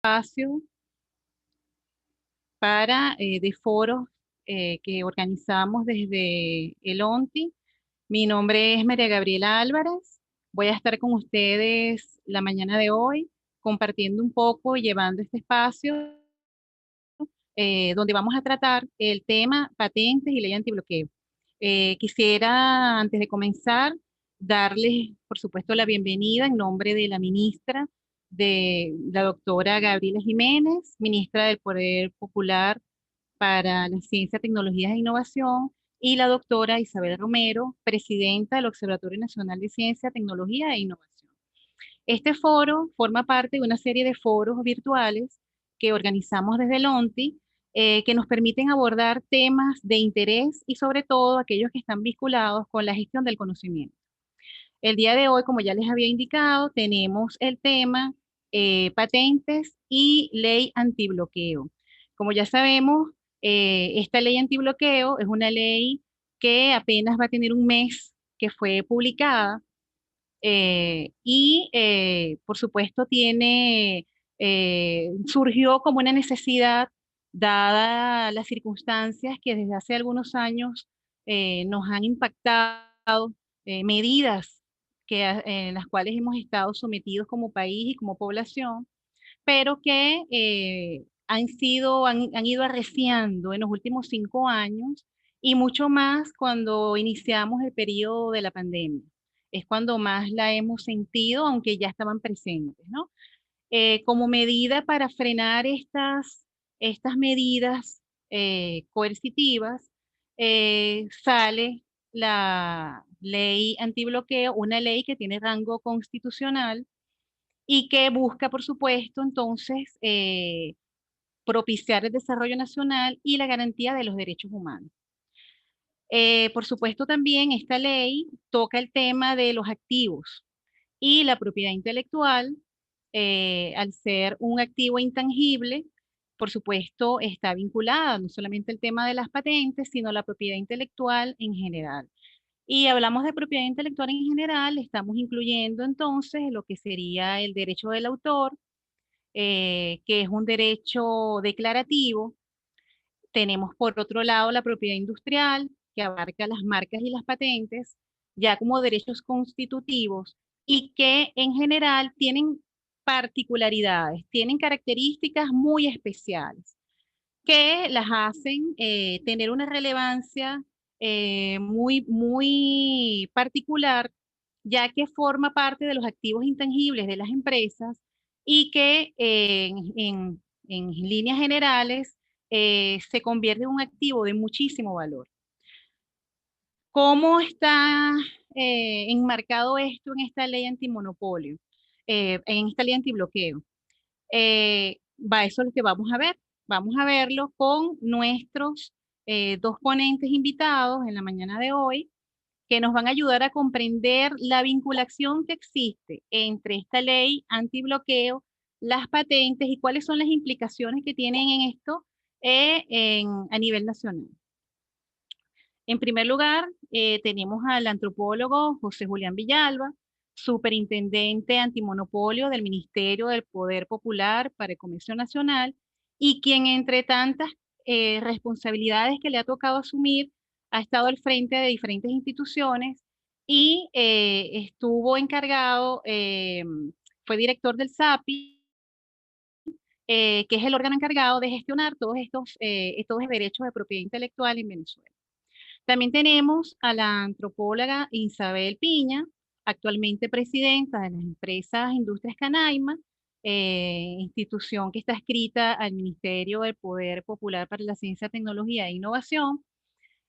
Espacio de foros que organizamos desde el ONTI. Mi nombre es María Gabriela Álvarez. Voy a estar con ustedes la mañana de hoy compartiendo un poco y llevando este espacio donde vamos a tratar el tema patentes y ley antibloqueo. Quisiera, antes de comenzar, darles, por supuesto, la bienvenida en nombre de la ministra, de la doctora Gabriela Jiménez, ministra del Poder Popular para la Ciencia, Tecnologías e Innovación, y la doctora Isabel Romero, presidenta del Observatorio Nacional de Ciencia, Tecnología e Innovación. Este foro forma parte de una serie de foros virtuales que organizamos desde el ONTI, que nos permiten abordar temas de interés y sobre todo aquellos que están vinculados con la gestión del conocimiento. El día de hoy, como ya les había indicado, tenemos el tema patentes y ley antibloqueo. Como ya sabemos, esta ley antibloqueo es una ley que apenas va a tener un mes que fue publicada por supuesto, surgió como una necesidad, dada las circunstancias que desde hace algunos años nos han impactado, medidas en las cuales hemos estado sometidos como país y como población, pero que han ido arreciando en los últimos 5 años y mucho más cuando iniciamos el periodo de la pandemia. Es cuando más la hemos sentido, aunque ya estaban presentes, ¿no? Como medida para frenar estas medidas coercitivas, sale la ley antibloqueo, una ley que tiene rango constitucional y que busca, por supuesto, entonces, propiciar el desarrollo nacional y la garantía de los derechos humanos. Por supuesto, también esta ley toca el tema de los activos y la propiedad intelectual, al ser un activo intangible, por supuesto, está vinculada no solamente el tema de las patentes, sino la propiedad intelectual en general. Y hablamos de propiedad intelectual en general, estamos incluyendo entonces lo que sería el derecho del autor, que es un derecho declarativo. Tenemos por otro lado la propiedad industrial, que abarca las marcas y las patentes, ya como derechos constitutivos y que en general tienen particularidades, tienen características muy especiales que las hacen tener una relevancia muy particular, ya que forma parte de los activos intangibles de las empresas y que en líneas generales se convierte en un activo de muchísimo valor. ¿Cómo está enmarcado esto en esta ley antimonopolio, en esta ley antibloqueo? Eso es lo que vamos a ver. Vamos a verlo con nuestros dos ponentes invitados en la mañana de hoy, que nos van a ayudar a comprender la vinculación que existe entre esta ley antibloqueo, las patentes y cuáles son las implicaciones que tienen en esto a nivel nacional. En primer lugar, tenemos al antropólogo José Julián Villalba, superintendente antimonopolio del Ministerio del Poder Popular para el Comercio Nacional, y quien entre tantas responsabilidades que le ha tocado asumir, ha estado al frente de diferentes instituciones y estuvo encargado, fue director del SAPI, que es el órgano encargado de gestionar todos estos derechos de propiedad intelectual en Venezuela. También tenemos a la antropóloga Isabel Piña, actualmente presidenta de las empresas Industrias Canaima, institución que está adscrita al Ministerio del Poder Popular para la Ciencia, Tecnología e Innovación.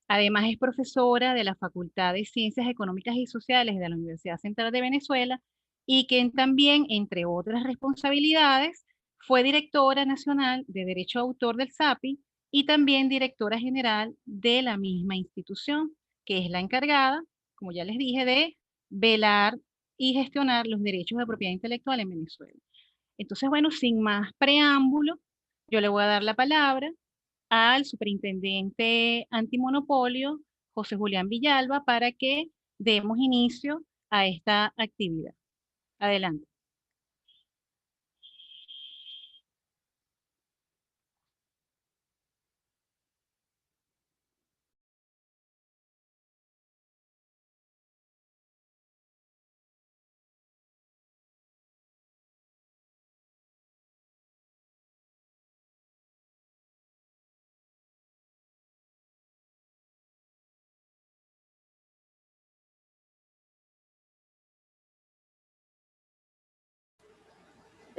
Además es profesora de la Facultad de Ciencias Económicas y Sociales de la Universidad Central de Venezuela y quien también, entre otras responsabilidades, fue directora nacional de Derecho de Autor del SAPI y también directora general de la misma institución, que es la encargada, como ya les dije, de velar y gestionar los derechos de propiedad intelectual en Venezuela. Entonces, bueno, sin más preámbulo, yo le voy a dar la palabra al superintendente antimonopolio, José Julián Villalba, para que demos inicio a esta actividad. Adelante.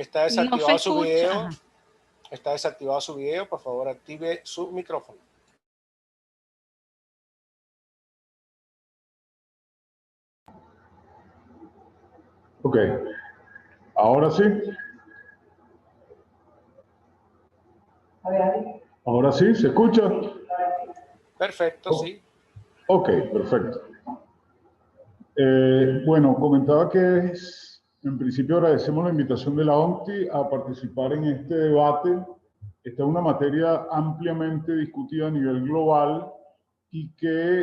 Está No se desactivado su escucha. video. Ajá. Está desactivado su video. Por favor, active su micrófono. Ok. Ahora sí. Ahora sí, ¿se escucha? Perfecto, sí. Ok, perfecto. Bueno, comentaba que en principio agradecemos la invitación de la ONCTI a participar en este debate. Esta es una materia ampliamente discutida a nivel global y que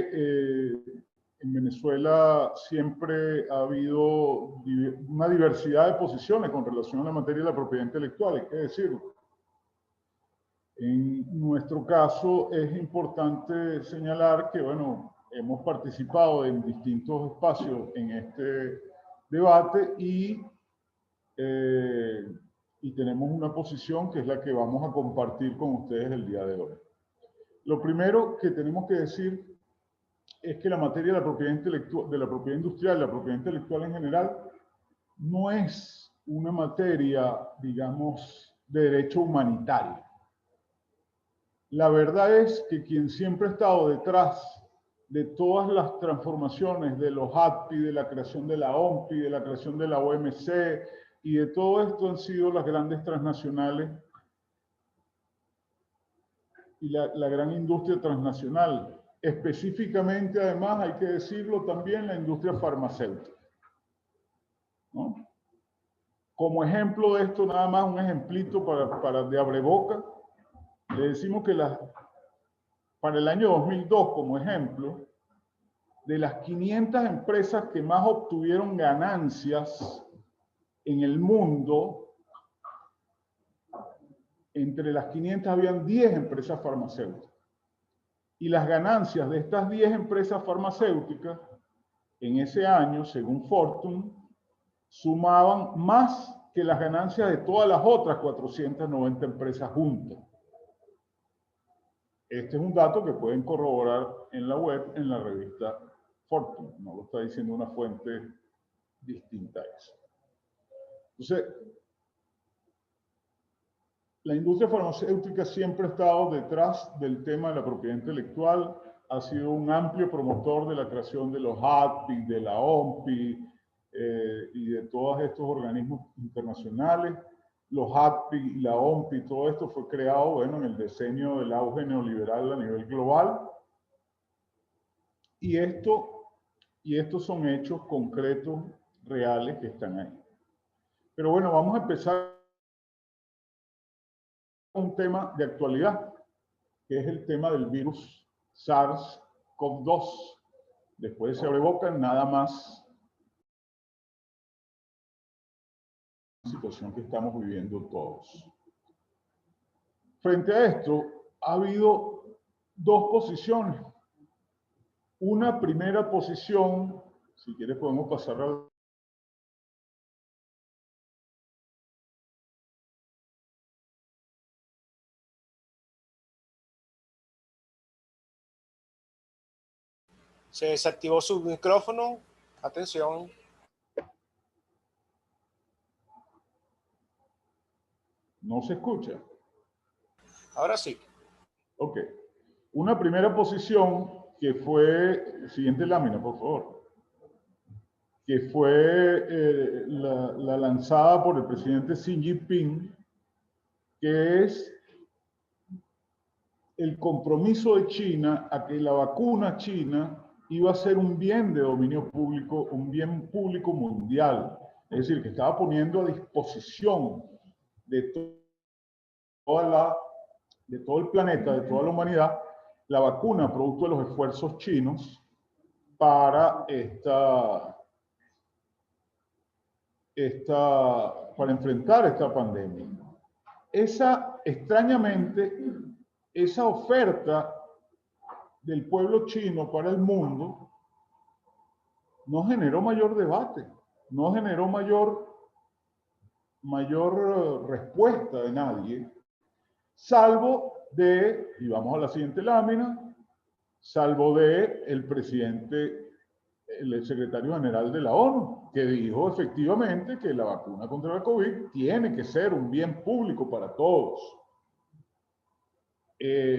en Venezuela siempre ha habido una diversidad de posiciones con relación a la materia de la propiedad intelectual, hay que decirlo. En nuestro caso es importante señalar que, bueno, hemos participado en distintos espacios en este debate y tenemos una posición que es la que vamos a compartir con ustedes el día de hoy. Lo primero que tenemos que decir es que la materia de la propiedad intelectual, de la propiedad industrial, la propiedad intelectual en general, no es una materia, digamos, de derecho humanitario. La verdad es que quien siempre ha estado detrás de todas las transformaciones de los ADPI, de la creación de la OMPI, de la creación de la OMC y de todo esto han sido las grandes transnacionales y la gran industria transnacional. Específicamente, además, hay que decirlo también, la industria farmacéutica, ¿no? Como ejemplo de esto, nada más un ejemplito de abreboca, le decimos que para el año 2002, como ejemplo, de las 500 empresas que más obtuvieron ganancias en el mundo, entre las 500 habían 10 empresas farmacéuticas. Y las ganancias de estas 10 empresas farmacéuticas en ese año, según Fortune, sumaban más que las ganancias de todas las otras 490 empresas juntas. Este es un dato que pueden corroborar en la web, en la revista Fortune. No lo está diciendo una fuente distinta a eso. Entonces, la industria farmacéutica siempre ha estado detrás del tema de la propiedad intelectual, ha sido un amplio promotor de la creación de los ADPI, de la OMPI y de todos estos organismos internacionales. Los ADPI y la OMPI, todo esto fue creado, bueno, en el decenio del auge neoliberal a nivel global. Y estos son hechos concretos, reales, que están ahí. Pero bueno, vamos a empezar con un tema de actualidad, que es el tema del virus SARS-CoV-2. Después se abrebocas, nada más la situación que estamos viviendo todos. Frente a esto, ha habido dos posiciones. Una primera posición, si quieres podemos pasar a... Se desactivó su micrófono. Atención. ¿No se escucha? Ahora sí. Ok. Una primera posición que fue... Siguiente lámina, por favor. Que fue la lanzada por el presidente Xi Jinping, que es el compromiso de China a que la vacuna china iba a ser un bien de dominio público, un bien público mundial. Es decir, que estaba poniendo a disposición de todo el planeta, de toda la humanidad, la vacuna producto de los esfuerzos chinos para para enfrentar esta pandemia. Extrañamente, esa oferta del pueblo chino para el mundo no generó mayor debate, no generó mayor respuesta de nadie, salvo y vamos a la siguiente lámina, salvo de el presidente el secretario general de la ONU, que dijo efectivamente que la vacuna contra la COVID tiene que ser un bien público para todos.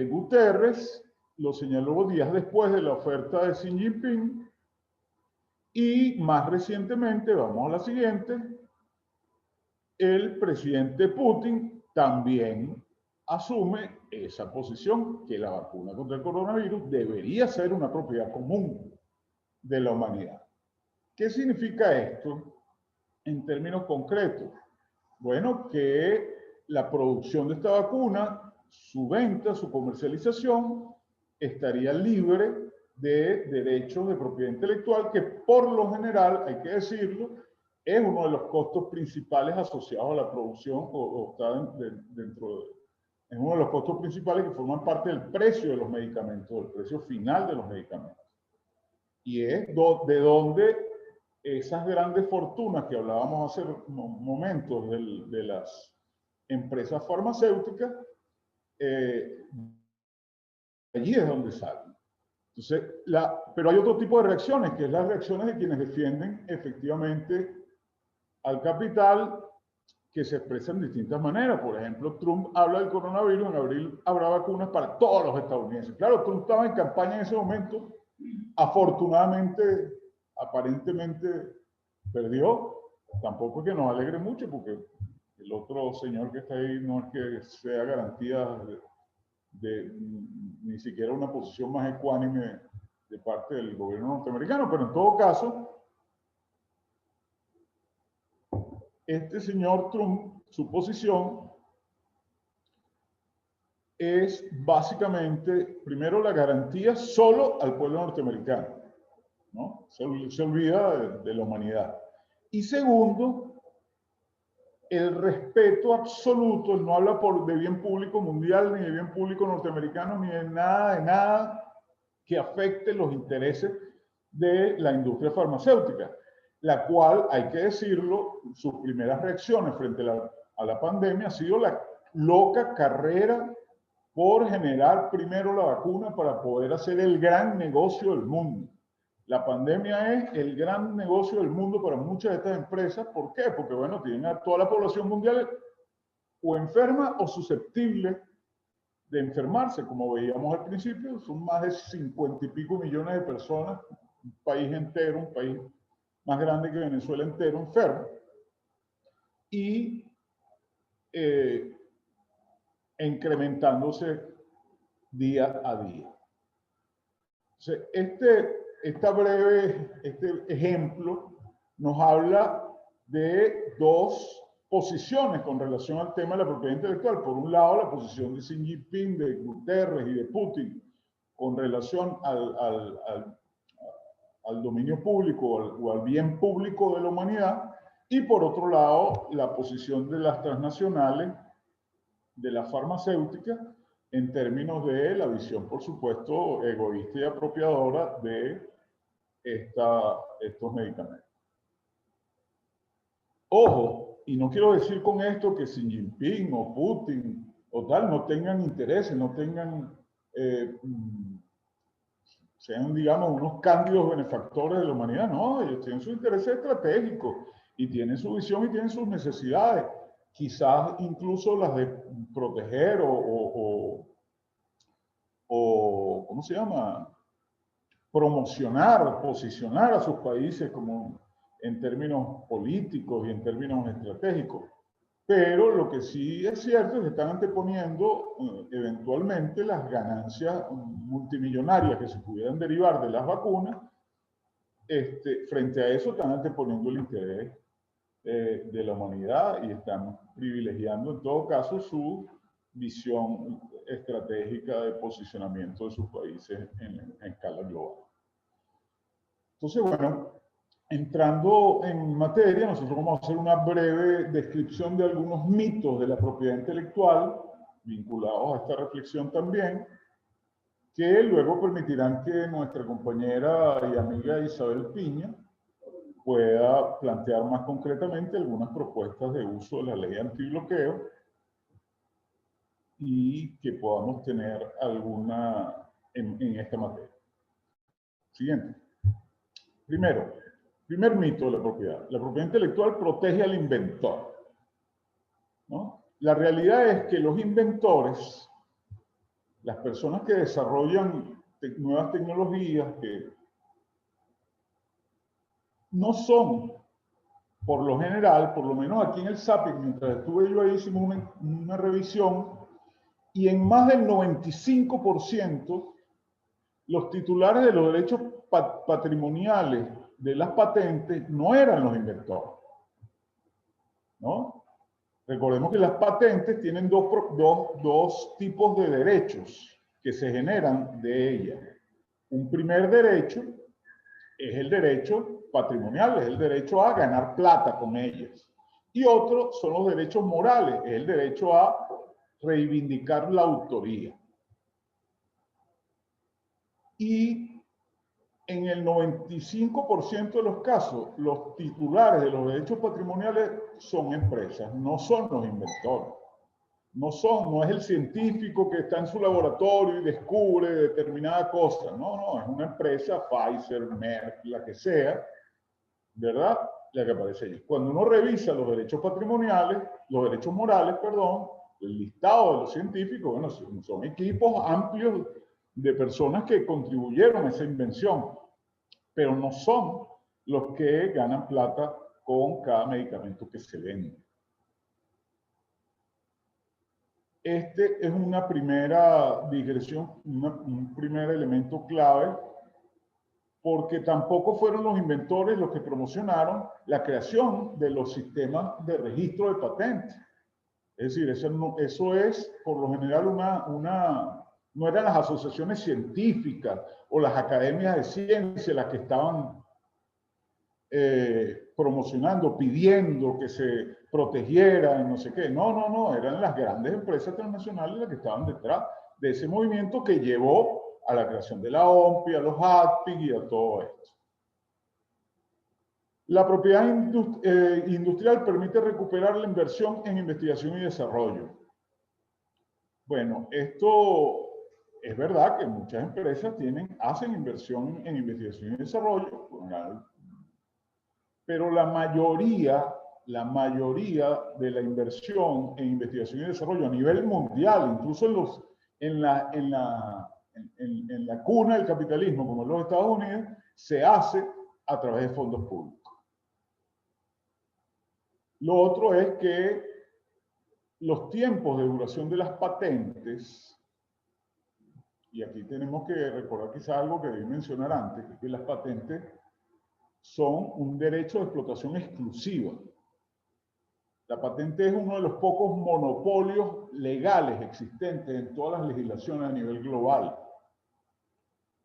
Guterres lo señaló días después de la oferta de Xi Jinping y más recientemente, vamos a la siguiente, el presidente Putin también asume esa posición, que la vacuna contra el coronavirus debería ser una propiedad común de la humanidad. ¿Qué significa esto en términos concretos? Bueno, que la producción de esta vacuna, su venta, su comercialización, estaría libre de derechos de propiedad intelectual, que por lo general, hay que decirlo, es uno de los costos principales asociados a la producción o está dentro de, es uno de los costos principales que forman parte del precio de los medicamentos, del precio final de los medicamentos. Y es de donde esas grandes fortunas que hablábamos hace momentos de las empresas farmacéuticas, allí es donde salen. Entonces, pero hay otro tipo de reacciones, que es las reacciones de quienes defienden efectivamente al capital, que se expresan de distintas maneras. Por ejemplo, Trump habla del coronavirus, en abril habrá vacunas para todos los estadounidenses. Claro, Trump estaba en campaña en ese momento, afortunadamente, aparentemente perdió. Tampoco es que nos alegre mucho, porque el otro señor que está ahí no es que sea garantía ni siquiera una posición más ecuánime de parte del gobierno norteamericano, pero en todo caso, este señor Trump, su posición es básicamente, primero, la garantía solo al pueblo norteamericano, ¿no? Se olvida de la humanidad. Y segundo, el respeto absoluto, él no habla de bien público mundial, ni de bien público norteamericano, ni de nada que afecte los intereses de la industria farmacéutica, la cual, hay que decirlo, sus primeras reacciones frente a la pandemia ha sido la loca carrera por generar primero la vacuna para poder hacer el gran negocio del mundo. La pandemia es el gran negocio del mundo para muchas de estas empresas. ¿Por qué? Porque, bueno, tienen a toda la población mundial o enferma o susceptible de enfermarse, como veíamos al principio. Son más de 50 y pico millones de personas, un país entero, un país más grande que Venezuela entero, enfermo. Y incrementándose día a día. Entonces, este ejemplo nos habla de dos posiciones con relación al tema de la propiedad intelectual. Por un lado, la posición de Xi Jinping, de Guterres y de Putin con relación al dominio público o al bien público de la humanidad, y por otro lado, la posición de las transnacionales, de la farmacéutica, en términos de la visión, por supuesto, egoísta y apropiadora de estos medicamentos. Ojo, y no quiero decir con esto que Xi Jinping o Putin o tal no tengan intereses, no tengan, sean, digamos, unos cándidos benefactores de la humanidad. No, ellos tienen sus intereses estratégicos y tienen su visión y tienen sus necesidades. Quizás incluso las de proteger o ¿cómo se llama? Promocionar, posicionar a sus países como en términos políticos y en términos estratégicos. Pero lo que sí es cierto es que están anteponiendo eventualmente las ganancias multimillonarias que se pudieran derivar de las vacunas. Frente a eso están anteponiendo el interés de la humanidad y están privilegiando en todo caso su visión estratégica de posicionamiento de sus países en escala global. Entonces, bueno, entrando en materia, nosotros vamos a hacer una breve descripción de algunos mitos de la propiedad intelectual vinculados a esta reflexión también, que luego permitirán que nuestra compañera y amiga Isabel Piña pueda plantear más concretamente algunas propuestas de uso de la ley antibloqueo y que podamos tener alguna en esta materia. Siguiente. Primero, primer mito de la propiedad. La propiedad intelectual protege al inventor, ¿no? La realidad es que los inventores, las personas que desarrollan nuevas tecnologías, que no son, por lo general, por lo menos aquí en el SAPIC, mientras estuve yo ahí, hicimos una revisión, y en más del 95%, los titulares de los derechos patrimoniales de las patentes no eran los inventores, ¿no? Recordemos que las patentes tienen dos tipos de derechos que se generan de ellas. Un primer derecho es el derecho patrimonial, es el derecho a ganar plata con ellas. Y otro son los derechos morales, es el derecho a reivindicar la autoría. Y en el 95% de los casos, los titulares de los derechos patrimoniales son empresas, no son los inventores. No es el científico que está en su laboratorio y descubre determinada cosa. No, es una empresa, Pfizer, Merck, la que sea, ¿verdad? La que aparece allí. Cuando uno revisa los derechos patrimoniales, los derechos morales, perdón, el listado de los científicos, bueno, son equipos amplios de personas que contribuyeron a esa invención, pero no son los que ganan plata con cada medicamento que se vende. Este es una primera digresión, un primer elemento clave, porque tampoco fueron los inventores los que promocionaron la creación de los sistemas de registro de patentes. Es decir, eso es por lo general no eran las asociaciones científicas o las academias de ciencia las que estaban promocionando, pidiendo que se protegiera, no sé qué. No, eran las grandes empresas transnacionales las que estaban detrás de ese movimiento que llevó a la creación de la OMPI, a los ADPIC y a todo esto. La propiedad industrial permite recuperar la inversión en investigación y desarrollo. Bueno, esto es verdad que muchas empresas hacen inversión en investigación y desarrollo, pero la mayoría de la inversión en investigación y desarrollo a nivel mundial, incluso en la cuna del capitalismo, como en los Estados Unidos, se hace a través de fondos públicos. Lo otro es que los tiempos de duración de las patentes, y aquí tenemos que recordar quizá algo que debí mencionar antes, que las patentes son un derecho de explotación exclusiva. La patente es uno de los pocos monopolios legales existentes en todas las legislaciones a nivel global.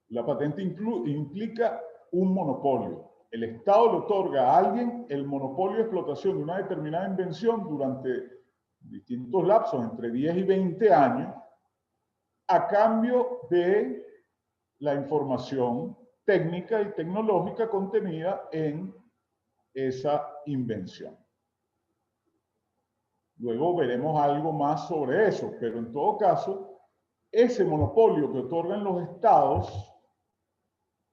La patente implica un monopolio. El Estado le otorga a alguien el monopolio de explotación de una determinada invención durante distintos lapsos, entre 10 y 20 años, a cambio de la información técnica y tecnológica contenida en esa invención. Luego veremos algo más sobre eso, pero en todo caso, ese monopolio que otorgan los estados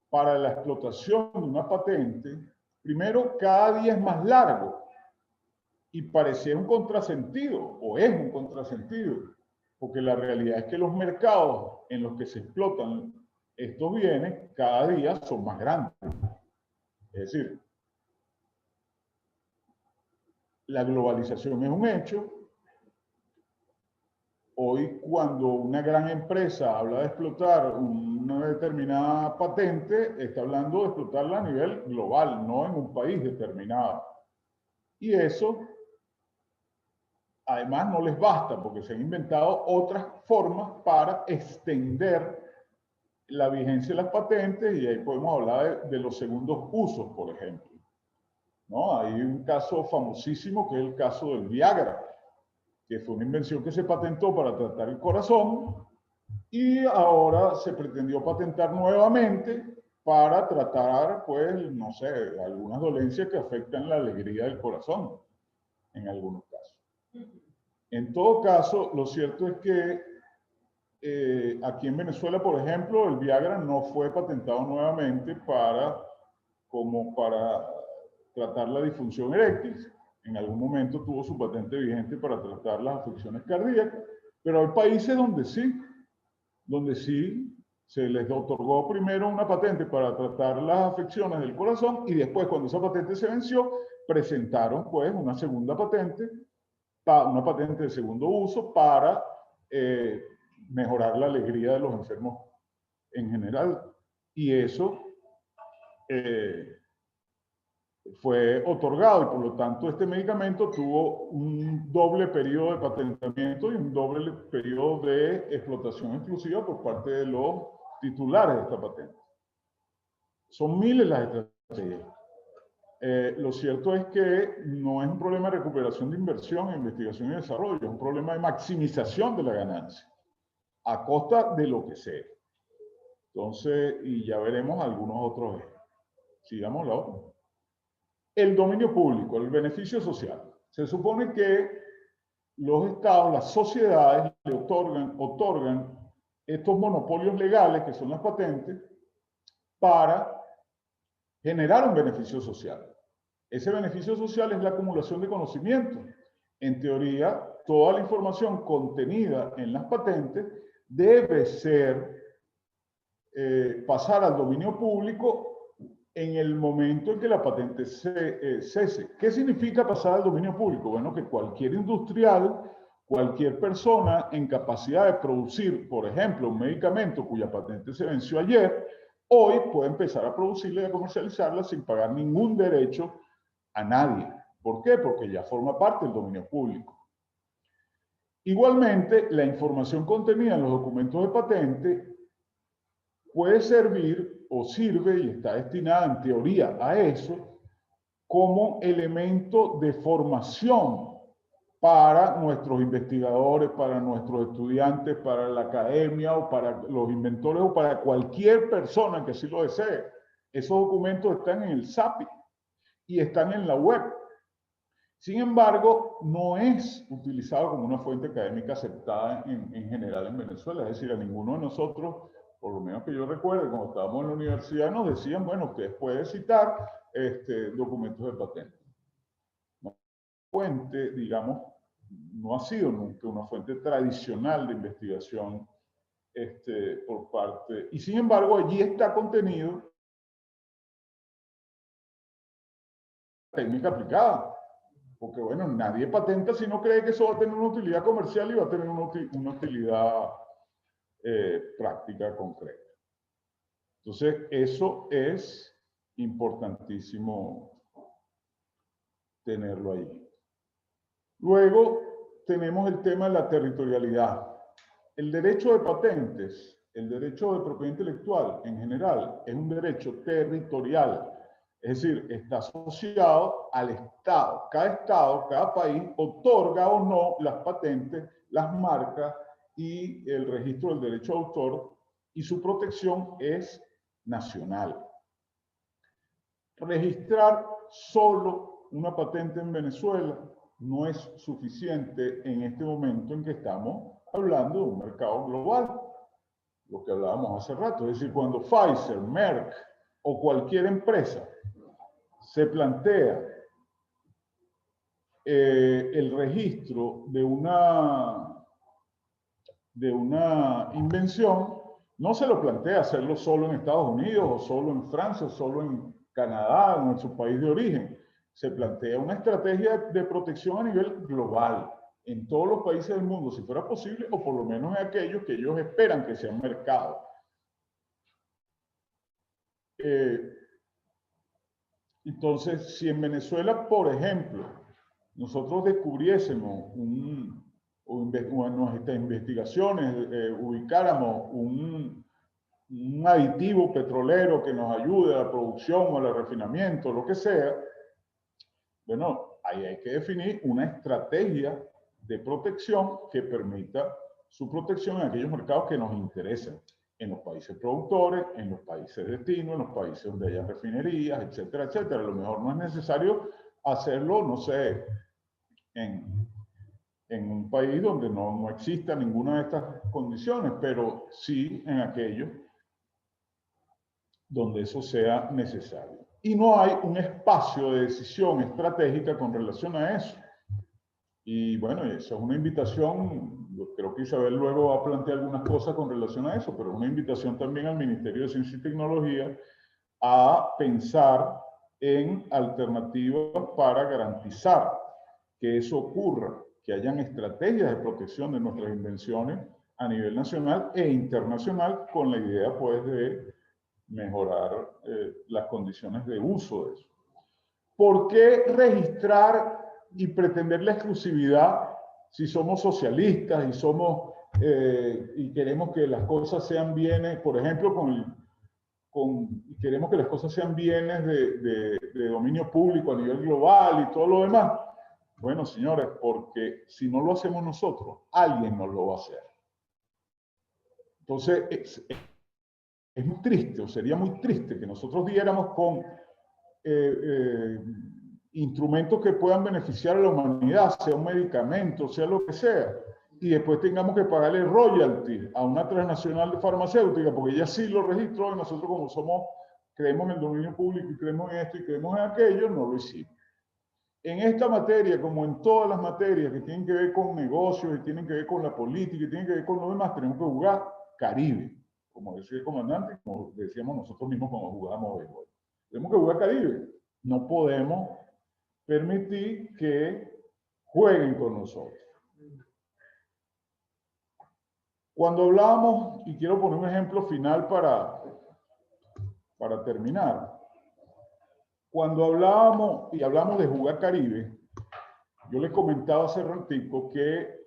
para la explotación de una patente, primero, cada día es más largo y pareciera un contrasentido, o es un contrasentido, porque la realidad es que los mercados en los que se explotan estos bienes cada día son más grandes. Es decir, la globalización es un hecho. Hoy, cuando una gran empresa habla de explotar una determinada patente, está hablando de explotarla a nivel global, no en un país determinado. Y eso, además, no les basta, porque se han inventado otras formas para extender la vigencia de las patentes, y ahí podemos hablar de los segundos usos, por ejemplo. ¿No? Hay un caso famosísimo que es el caso del Viagra, que fue una invención que se patentó para tratar el corazón y ahora se pretendió patentar nuevamente para tratar, pues, no sé, algunas dolencias que afectan la alegría del corazón, en algunos casos. En todo caso, lo cierto es que aquí en Venezuela, por ejemplo, el Viagra no fue patentado nuevamente para como para tratar la disfunción eréctil. En algún momento tuvo su patente vigente para tratar las afecciones cardíacas, pero hay países donde sí se les otorgó primero una patente para tratar las afecciones del corazón y después, cuando esa patente se venció, presentaron pues una segunda patente, una patente de segundo uso para mejorar la alegría de los enfermos en general. Y eso fue otorgado y por lo tanto este medicamento tuvo un doble periodo de patentamiento y un doble periodo de explotación exclusiva por parte de los titulares de esta patente. Son miles las estrategias. Lo cierto es que no es un problema de recuperación de inversión, investigación y desarrollo, es un problema de maximización de la ganancia a costa de lo que sea. Entonces, y ya veremos algunos otros ejemplos. Sigamos la otra. El dominio público, el beneficio social. Se supone que los estados, las sociedades, le otorgan estos monopolios legales, que son las patentes, para generar un beneficio social. Ese beneficio social es la acumulación de conocimiento. En teoría, toda la información contenida en las patentes debe pasar al dominio público en el momento en que la patente cese. ¿Qué significa pasar al dominio público? Bueno, que cualquier industrial, cualquier persona en capacidad de producir, por ejemplo, un medicamento cuya patente se venció ayer, hoy puede empezar a producirla y a comercializarla sin pagar ningún derecho a nadie. ¿Por qué? Porque ya forma parte del dominio público. Igualmente, la información contenida en los documentos de patente puede servir o sirve y está destinada en teoría a eso como elemento de formación para nuestros investigadores, para nuestros estudiantes, para la academia o para los inventores o para cualquier persona que así lo desee. Esos documentos están en el SAPI y están en la web. Sin embargo, no es utilizado como una fuente académica aceptada en general en Venezuela. Es decir, a ninguno de nosotros, por lo menos que yo recuerde, cuando estábamos en la universidad, nos decían, bueno, ustedes pueden citar documentos de patente. Una fuente, digamos, no ha sido nunca una fuente tradicional de investigación por parte. Y sin embargo, allí está contenido técnica aplicada. Porque, bueno, nadie patenta si no cree que eso va a tener una utilidad comercial y va a tener una utilidad práctica concreta. Entonces, eso es importantísimo tenerlo ahí. Luego, tenemos el tema de la territorialidad. El derecho de patentes, el derecho de propiedad intelectual en general, es un derecho territorial. Es decir, está asociado al Estado. Cada país otorga o no las patentes, las marcas y el registro del derecho de autor, y su protección es nacional. Registrar solo una patente en Venezuela no es suficiente en este momento en que estamos hablando de un mercado global. Lo que hablábamos hace rato, es decir, cuando Pfizer, Merck o cualquier empresa se plantea el registro de una invención, no se lo plantea hacerlo solo en Estados Unidos o solo en Francia o solo en Canadá o en su país de origen. Se plantea una estrategia de protección a nivel global en todos los países del mundo, si fuera posible, o por lo menos en aquellos que ellos esperan que sean mercados. Entonces, si en Venezuela, por ejemplo, nosotros descubriésemos o en nuestras investigaciones ubicáramos un aditivo petrolero que nos ayude a la producción o al refinamiento, lo que sea, bueno, ahí hay que definir una estrategia de protección que permita su protección en aquellos mercados que nos interesan, en los países productores, en los países de destino, en los países donde haya refinerías, etcétera, etcétera. A lo mejor no es necesario hacerlo, no sé, en un país donde no exista ninguna de estas condiciones, pero sí en aquellos donde eso sea necesario. y no hay un espacio de decisión estratégica con relación a eso. Y bueno, esa es una invitación, yo creo que Isabel luego va a plantear algunas cosas con relación a eso, pero es una invitación también al Ministerio de Ciencia y Tecnología a pensar en alternativas para garantizar que eso ocurra, que hayan estrategias de protección de nuestras invenciones a nivel nacional e internacional, con la idea pues de mejorar las condiciones de uso de eso. ¿Por qué registrar y pretender la exclusividad si somos socialistas y somos y queremos que las cosas sean bienes, por ejemplo, queremos que las cosas sean bienes de dominio público a nivel global y todo lo demás? Bueno, señores, porque si no lo hacemos nosotros, alguien nos lo va a hacer. Entonces, es muy triste, o sería muy triste que nosotros diéramos con instrumentos que puedan beneficiar a la humanidad, sea un medicamento, sea lo que sea, y después tengamos que pagarle royalty a una transnacional de farmacéutica, porque ella sí lo registró y nosotros como somos, creemos en el dominio público y creemos en esto y creemos en aquello, no lo hicimos. En esta materia, como en todas las materias que tienen que ver con negocios y tienen que ver con la política y tienen que ver con lo demás, tenemos que jugar Caribe, como decía el comandante, como decíamos nosotros mismos cuando jugábamos béisbol. Tenemos que jugar Caribe. No podemos permitir que jueguen con nosotros. Cuando hablábamos, y quiero poner un ejemplo final para terminar, cuando hablábamos y hablamos de jugar Caribe, yo les comentaba hace ratito que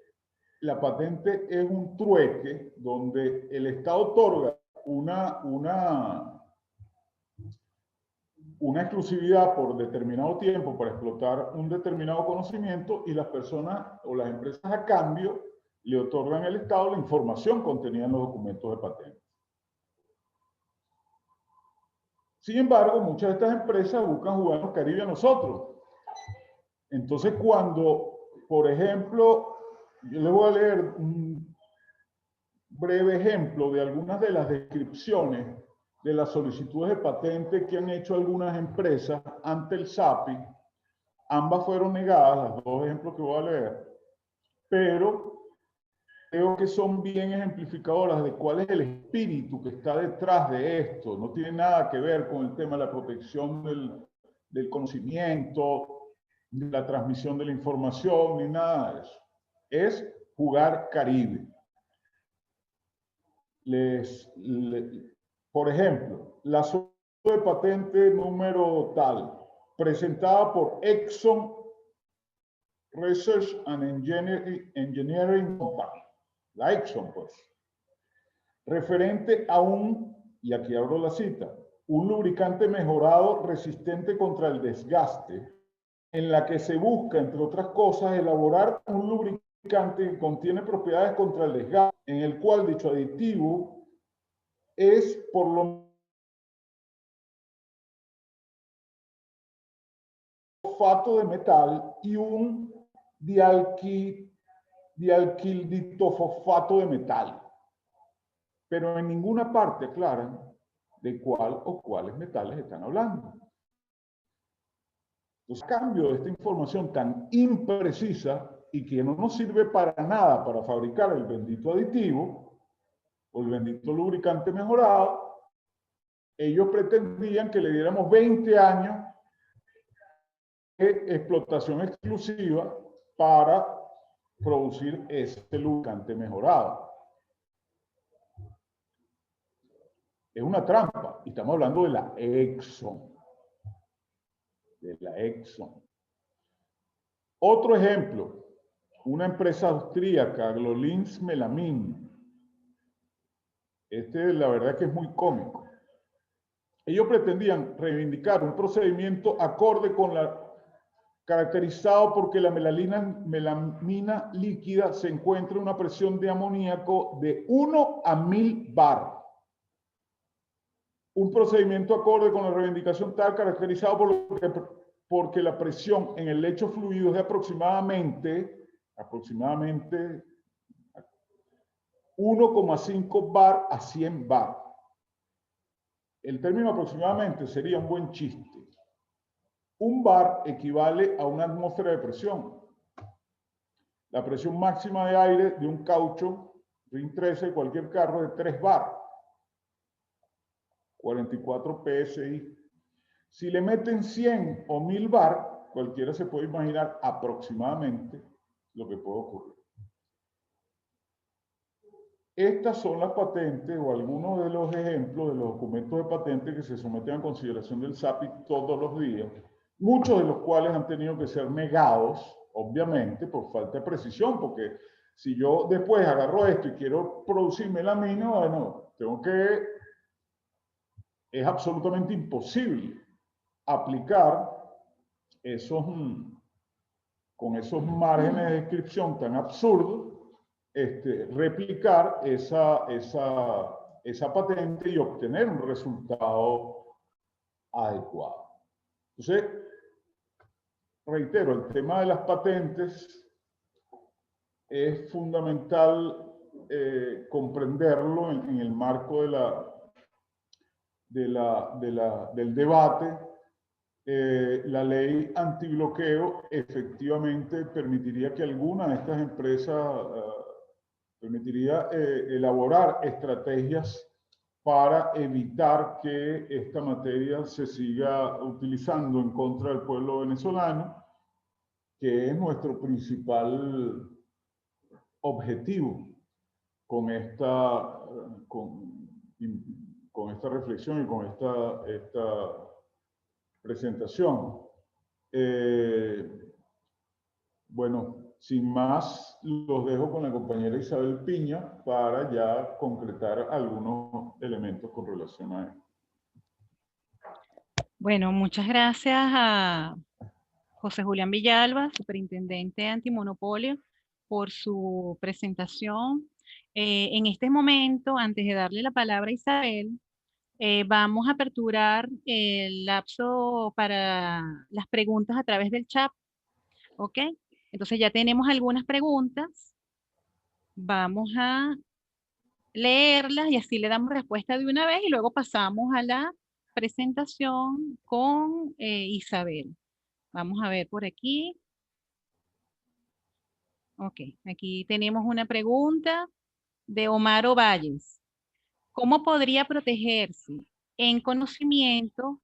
la patente es un trueque donde el Estado otorga una exclusividad por determinado tiempo para explotar un determinado conocimiento y las personas o las empresas a cambio le otorgan al Estado la información contenida en los documentos de patente. Sin embargo, muchas de estas empresas buscan jugarnos Caribe a nosotros. Entonces, cuando, por ejemplo, yo les voy a leer un breve ejemplo de algunas de las descripciones de las solicitudes de patente que han hecho algunas empresas ante el SAPI. Ambas fueron negadas, los dos ejemplos que voy a leer, pero creo que son bien ejemplificadoras de cuál es el espíritu que está detrás de esto. No tiene nada que ver con el tema de la protección del conocimiento, de la transmisión de la información, ni nada de eso. Es jugar Caribe. Por ejemplo, la solicitud de patente número tal, presentada por Exxon Research and Engineering Company, la Exxon, pues, referente a y aquí abro la cita, un lubricante mejorado resistente contra el desgaste, en la que se busca, entre otras cosas, elaborar un lubricante que contiene propiedades contra el desgaste, en el cual dicho aditivo es por lo fosfato de metal y un dialquilditofosfato de metal. Pero en ninguna parte aclaran de cuál o cuáles metales están hablando. Entonces, a cambio de esta información tan imprecisa y que no nos sirve para nada para fabricar el bendito aditivo o el bendito lubricante mejorado, ellos pretendían que le diéramos 20 años de explotación exclusiva para producir este lubricante mejorado. Es una trampa. Y estamos hablando de la Exxon. De la Exxon. Otro ejemplo. Una empresa austríaca, Glolins Melamin. La verdad que es muy cómico. Ellos pretendían reivindicar un procedimiento acorde con caracterizado porque la melamina líquida se encuentra en una presión de amoníaco de 1 a 1000 bar. Un procedimiento acorde con la reivindicación tal caracterizado porque la presión en el lecho fluido es de aproximadamente 1,5 bar a 100 bar. el término aproximadamente sería un buen chiste. Un bar equivale a una atmósfera de presión. La presión máxima de aire de un caucho RIN 13 de cualquier carro es de 3 bar, 44 psi. Si le meten 100 o 1000 bar, cualquiera se puede imaginar aproximadamente lo que puede ocurrir. Estas son las patentes o algunos de los ejemplos de los documentos de patente que se someten a consideración del SAPI todos los días, muchos de los cuales han tenido que ser negados, obviamente, por falta de precisión, porque si yo después agarro esto y quiero producir melamina, bueno, es absolutamente imposible aplicar con esos márgenes de descripción tan absurdos, replicar esa patente y obtener un resultado adecuado. Entonces, reitero, el tema de las patentes es fundamental comprenderlo en el marco del debate. La ley antibloqueo efectivamente permitiría que alguna de estas empresas permitiría elaborar estrategias para evitar que esta materia se siga utilizando en contra del pueblo venezolano, que es nuestro principal objetivo con esta reflexión y con esta presentación. Bueno, sin más, los dejo con la compañera Isabel Piña para ya concretar algunos elementos con relación a esto. Bueno, muchas gracias a José Julián Villalba, superintendente antimonopolio, por su presentación. En este momento, antes de darle la palabra a Isabel, vamos a aperturar el lapso para las preguntas a través del chat. ¿Ok? Entonces ya tenemos algunas preguntas. Vamos a leerlas y así le damos respuesta de una vez y luego pasamos a la presentación con Isabel. Vamos a ver por aquí. Ok, aquí tenemos una pregunta de Omar Ovalles. ¿Cómo podría protegerse en conocimiento,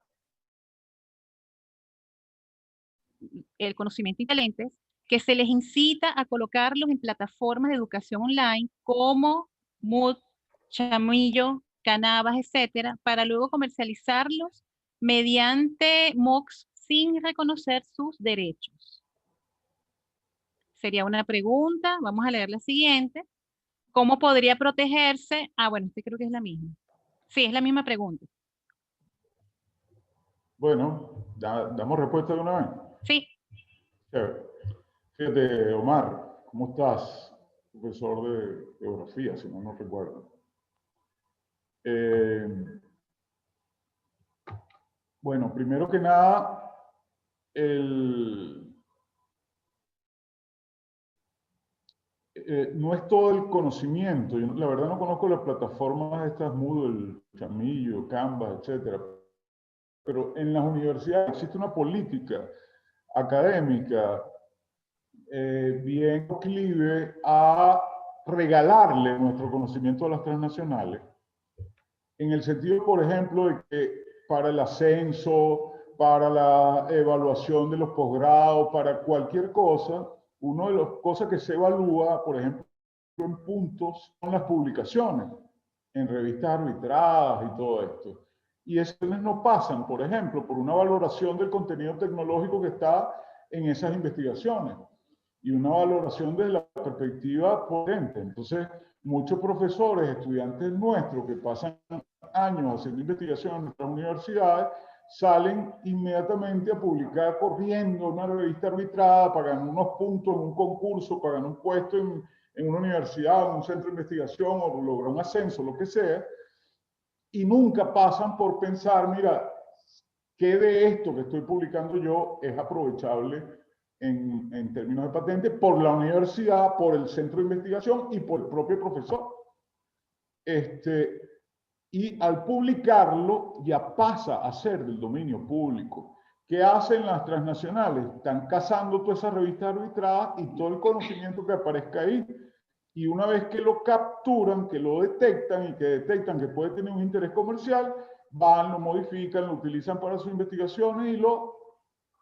el conocimiento y talentos que se les incita a colocarlos en plataformas de educación online como Moodle, Chamillo, Canavas, etcétera, para luego comercializarlos mediante MOOCs sin reconocer sus derechos? Sería una pregunta. Vamos a leer la siguiente. ¿Cómo podría protegerse? Ah, bueno, creo que es la misma. Sí, es la misma pregunta. Bueno, ¿damos respuesta de una vez? Sí. Fíjate, Omar, ¿cómo estás? Profesor de geografía, si no recuerdo. Bueno, primero que nada, no es todo el conocimiento. Yo la verdad no conozco las plataformas estas Moodle, Chamillo, Canvas, etcétera. Pero en las universidades existe una política académica bien proclive a regalarle nuestro conocimiento a las transnacionales, en el sentido, por ejemplo, de que para el ascenso, para la evaluación de los posgrados, para cualquier cosa, una de las cosas que se evalúa, por ejemplo, en puntos, son las publicaciones en revistas arbitradas y todo esto. Y esas no pasan, por ejemplo, por una valoración del contenido tecnológico que está en esas investigaciones y una valoración desde la perspectiva potente. Entonces, muchos profesores, estudiantes nuestros que pasan años haciendo investigación en nuestras universidades, salen inmediatamente a publicar corriendo una revista arbitrada, pagan unos puntos en un concurso, pagan un puesto en una universidad, en un centro de investigación, o logran un ascenso, lo que sea, y nunca pasan por pensar, mira, ¿qué de esto que estoy publicando yo es aprovechable en términos de patente por la universidad, por el centro de investigación y por el propio profesor? y al publicarlo ya pasa a ser del dominio público. ¿Qué hacen las transnacionales? Están cazando todas esas revistas arbitradas y todo el conocimiento que aparezca ahí. Y una vez que lo capturan, que lo detectan y que detectan que puede tener un interés comercial, van, lo modifican, lo utilizan para sus investigaciones y lo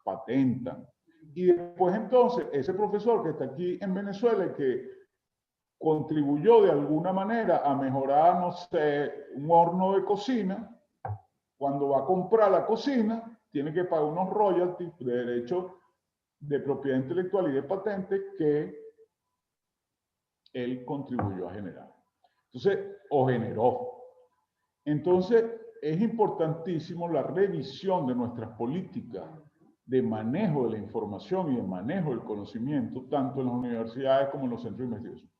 patentan. Y después entonces, ese profesor que está aquí en Venezuela y que contribuyó de alguna manera a mejorar, no sé, un horno de cocina, cuando va a comprar la cocina, tiene que pagar unos royalties de derechos de propiedad intelectual y de patente que él contribuyó a generar. Entonces, o generó. Entonces, es importantísimo la revisión de nuestras políticas de manejo de la información y de manejo del conocimiento, tanto en las universidades como en los centros de investigación.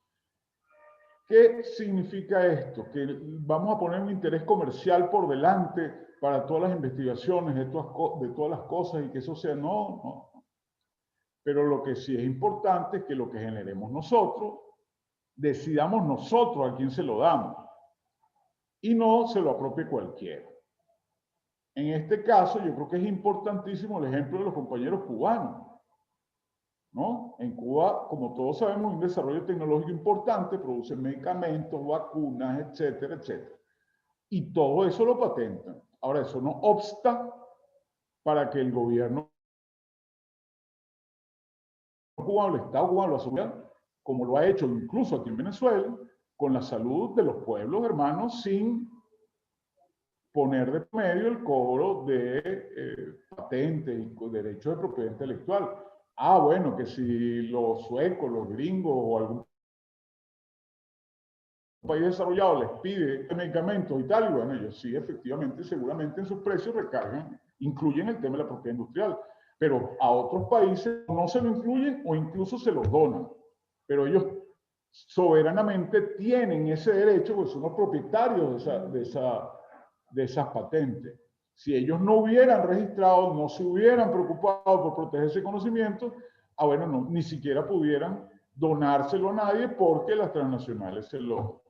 ¿Qué significa esto? Que vamos a poner un interés comercial por delante para todas las investigaciones de todas las cosas y que eso sea, no. Pero lo que sí es importante es que lo que generemos nosotros, decidamos nosotros a quién se lo damos y no se lo apropie cualquiera. En este caso, yo creo que es importantísimo el ejemplo de los compañeros cubanos, ¿no? En Cuba, como todos sabemos, un desarrollo tecnológico importante, producen medicamentos, vacunas, etcétera, etcétera. Y todo eso lo patentan. Ahora, eso no obsta para que el gobierno cubano, el Estado cubano lo asuma, como lo ha hecho incluso aquí en Venezuela, con la salud de los pueblos hermanos sin poner de medio el cobro de patentes y derechos de propiedad intelectual. Ah, bueno, que si los suecos, los gringos o algún país desarrollado les pide medicamentos y tal, y bueno, ellos sí, efectivamente, seguramente en sus precios recargan, incluyen el tema de la propiedad industrial, pero a otros países no se lo incluyen o incluso se los donan, pero ellos soberanamente tienen ese derecho, pues son los propietarios de esas patentes. Si ellos no hubieran registrado, no se hubieran preocupado por proteger ese conocimiento, bueno, no, ni siquiera pudieran donárselo a nadie porque las transnacionales se lo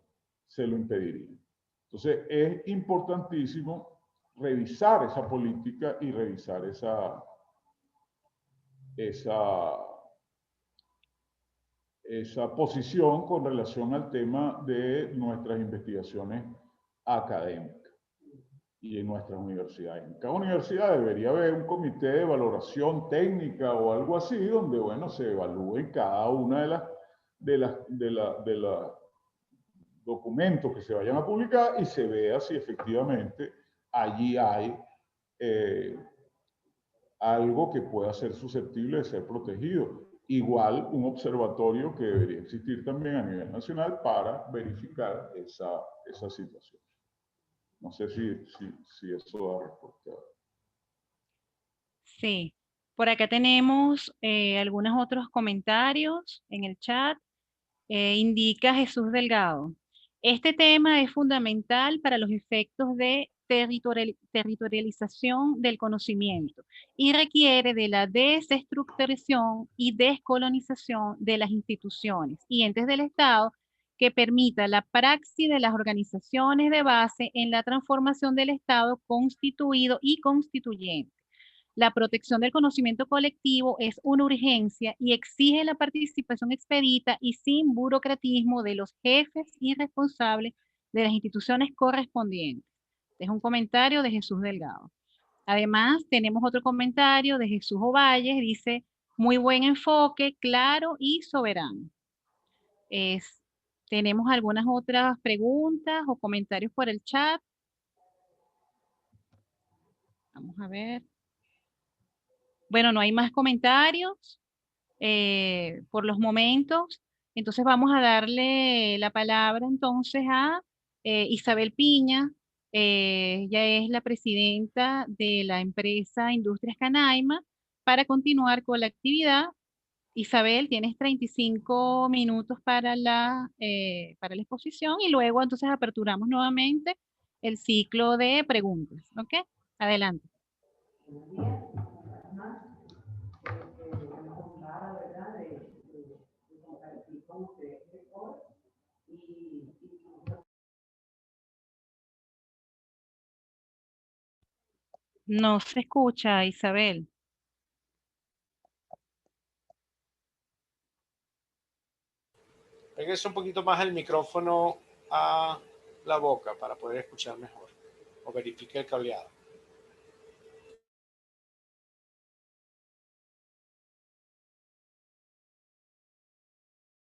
impedirían. Entonces, es importantísimo revisar esa política y revisar esa posición con relación al tema de nuestras investigaciones académicas y en nuestras universidades. En cada universidad debería haber un comité de valoración técnica o algo así, donde, bueno, se evalúen cada una de las documentos que se vayan a publicar y se vea si efectivamente allí hay algo que pueda ser susceptible de ser protegido. Igual un observatorio que debería existir también a nivel nacional para verificar esa situación. No sé si eso da respuesta. Sí, por acá tenemos algunos otros comentarios en el chat. Indica Jesús Delgado. Este tema es fundamental para los efectos de territorialización del conocimiento y requiere de la desestructuración y descolonización de las instituciones y entes del Estado que permita la praxis de las organizaciones de base en la transformación del Estado constituido y constituyente. La protección del conocimiento colectivo es una urgencia y exige la participación expedita y sin burocratismo de los jefes y responsables de las instituciones correspondientes. Es un comentario de Jesús Delgado. Además, tenemos otro comentario de Jesús Ovalles, dice, muy buen enfoque, claro y soberano. Tenemos algunas otras preguntas o comentarios por el chat. Vamos a ver. Bueno, no hay más comentarios. Por los momentos. Entonces vamos a darle la palabra entonces a Isabel Piña. Ella es la presidenta de la empresa Industrias Canaima para continuar con la actividad. Isabel, tienes 35 minutos para la exposición y luego entonces aperturamos nuevamente el ciclo de preguntas. ¿Ok? Adelante. No se escucha, Isabel. Pégase un poquito más el micrófono a la boca para poder escuchar mejor. O verifique el cableado.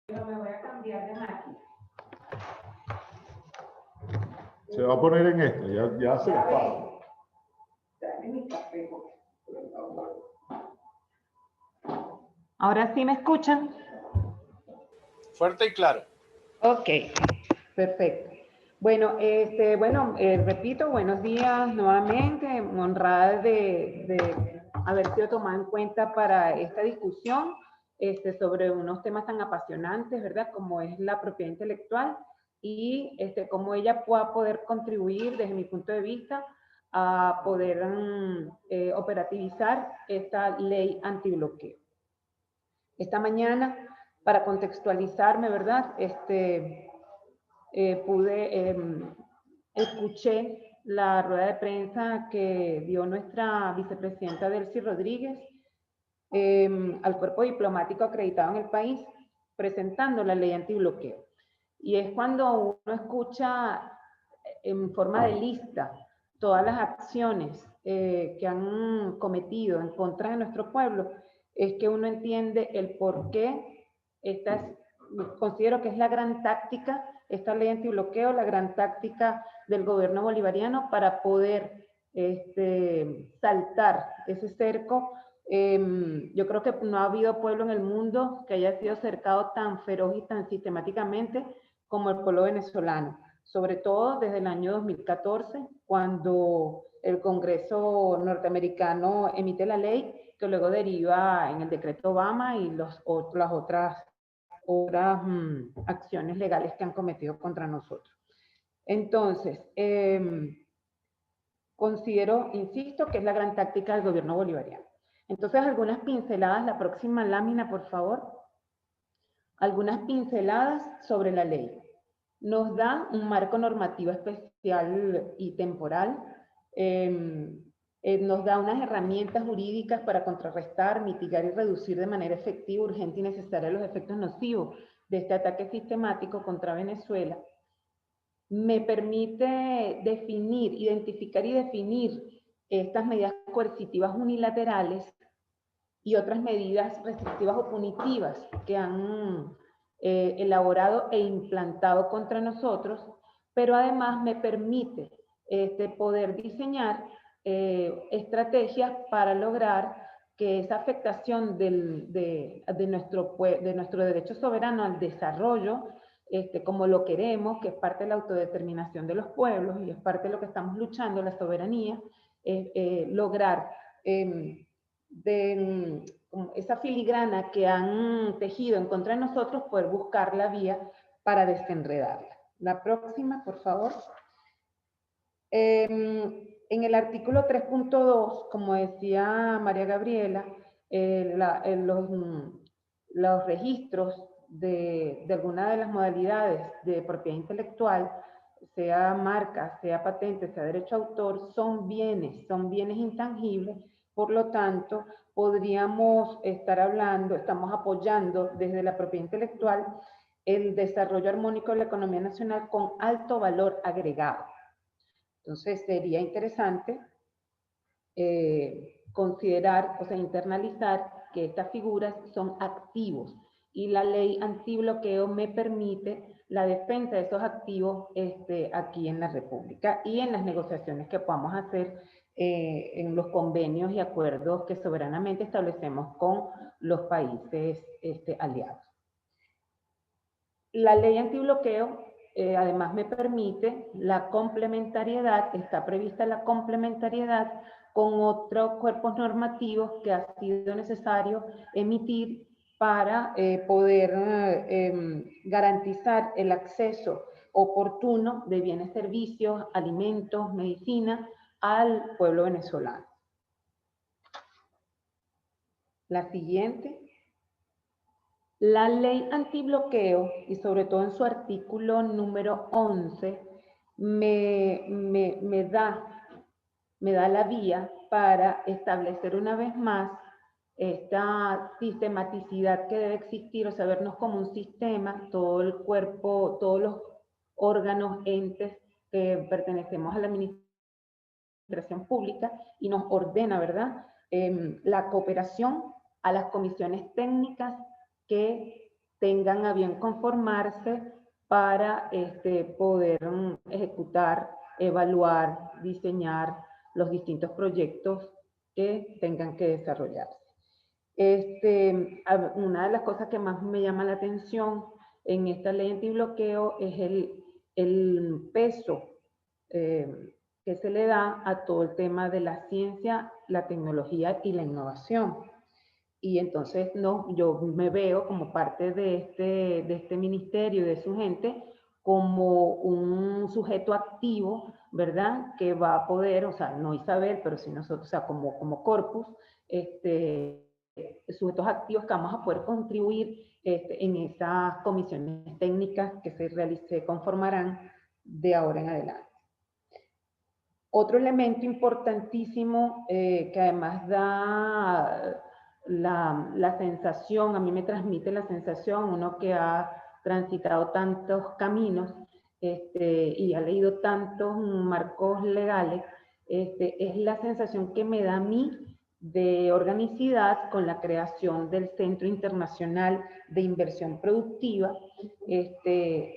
Pero me voy a cambiar de máquina. Se va a poner en esta, ya se le pasa. Dame mi café, por favor. Ahora sí me escuchan. Fuerte y claro. Ok, perfecto. Bueno, repito, buenos días nuevamente, honrada de haber sido tomada en cuenta para esta discusión sobre unos temas tan apasionantes, ¿verdad? Como es la propiedad intelectual y cómo ella pueda poder contribuir desde mi punto de vista a poder operativizar esta ley antibloqueo. Esta mañana, para contextualizarme, ¿verdad? Escuché la rueda de prensa que dio nuestra vicepresidenta Delcy Rodríguez al cuerpo diplomático acreditado en el país, presentando la ley antibloqueo. Y es cuando uno escucha en forma de lista todas las acciones que han cometido en contra de nuestro pueblo, es que uno entiende el por qué considero que es la gran táctica, esta ley antibloqueo, la gran táctica del gobierno bolivariano para poder saltar ese cerco. Yo creo que no ha habido pueblo en el mundo que haya sido cercado tan feroz y tan sistemáticamente como el pueblo venezolano, sobre todo desde el año 2014, cuando el Congreso norteamericano emite la ley que luego deriva en el decreto Obama y las otras acciones legales que han cometido contra nosotros. Entonces, considero, insisto, que es la gran táctica del gobierno bolivariano. Entonces, algunas pinceladas, la próxima lámina, por favor. Algunas pinceladas sobre la ley. Nos da un marco normativo especial y temporal. Nos da unas herramientas jurídicas para contrarrestar, mitigar y reducir de manera efectiva, urgente y necesaria los efectos nocivos de este ataque sistemático contra Venezuela. Me permite identificar y definir estas medidas coercitivas unilaterales y otras medidas restrictivas o punitivas que han elaborado e implantado contra nosotros, pero además me permite poder diseñar estrategias para lograr que esa afectación de nuestro derecho soberano al desarrollo, como lo queremos, que es parte de la autodeterminación de los pueblos y es parte de lo que estamos luchando, la soberanía, lograr esa filigrana que han tejido en contra de nosotros, poder buscar la vía para desenredarla. La próxima, por favor. En el artículo 3.2, como decía María Gabriela, los registros de alguna de las modalidades de propiedad intelectual, sea marca, sea patente, sea derecho a autor, son bienes intangibles. Por lo tanto, podríamos estar hablando, estamos apoyando desde la propiedad intelectual el desarrollo armónico de la economía nacional con alto valor agregado. Entonces, sería interesante considerar, o sea, internalizar que estas figuras son activos y la ley antibloqueo me permite la defensa de esos activos aquí en la República y en las negociaciones que podamos hacer en los convenios y acuerdos que soberanamente establecemos con los países aliados. La ley antibloqueo además me permite la complementariedad, está prevista la complementariedad con otros cuerpos normativos que ha sido necesario emitir para poder garantizar el acceso oportuno de bienes, servicios, alimentos, medicina al pueblo venezolano. La siguiente. La ley antibloqueo, y sobre todo en su artículo número 11, me da me da la vía para establecer una vez más esta sistematicidad que debe existir, o sea, vernos como un sistema, todo el cuerpo, todos los órganos, entes que pertenecemos a la administración pública y nos ordena, ¿verdad? La cooperación a las comisiones técnicas que tengan a bien conformarse para poder ejecutar, evaluar, diseñar los distintos proyectos que tengan que desarrollarse. Una de las cosas que más me llama la atención en esta ley antibloqueo es el peso que se le da a todo el tema de la ciencia, la tecnología y la innovación. Y entonces yo me veo como parte de este ministerio y de su gente como un sujeto activo, ¿verdad? Que va a poder, o sea, no Isabel, pero sí nosotros, o sea, como corpus, sujetos activos que vamos a poder contribuir en esas comisiones técnicas que se conformarán de ahora en adelante. Otro elemento importantísimo que además da la sensación, a mí me transmite la sensación, uno que ha transitado tantos caminos y ha leído tantos marcos legales, es la sensación que me da a mí de organicidad con la creación del Centro Internacional de Inversión Productiva.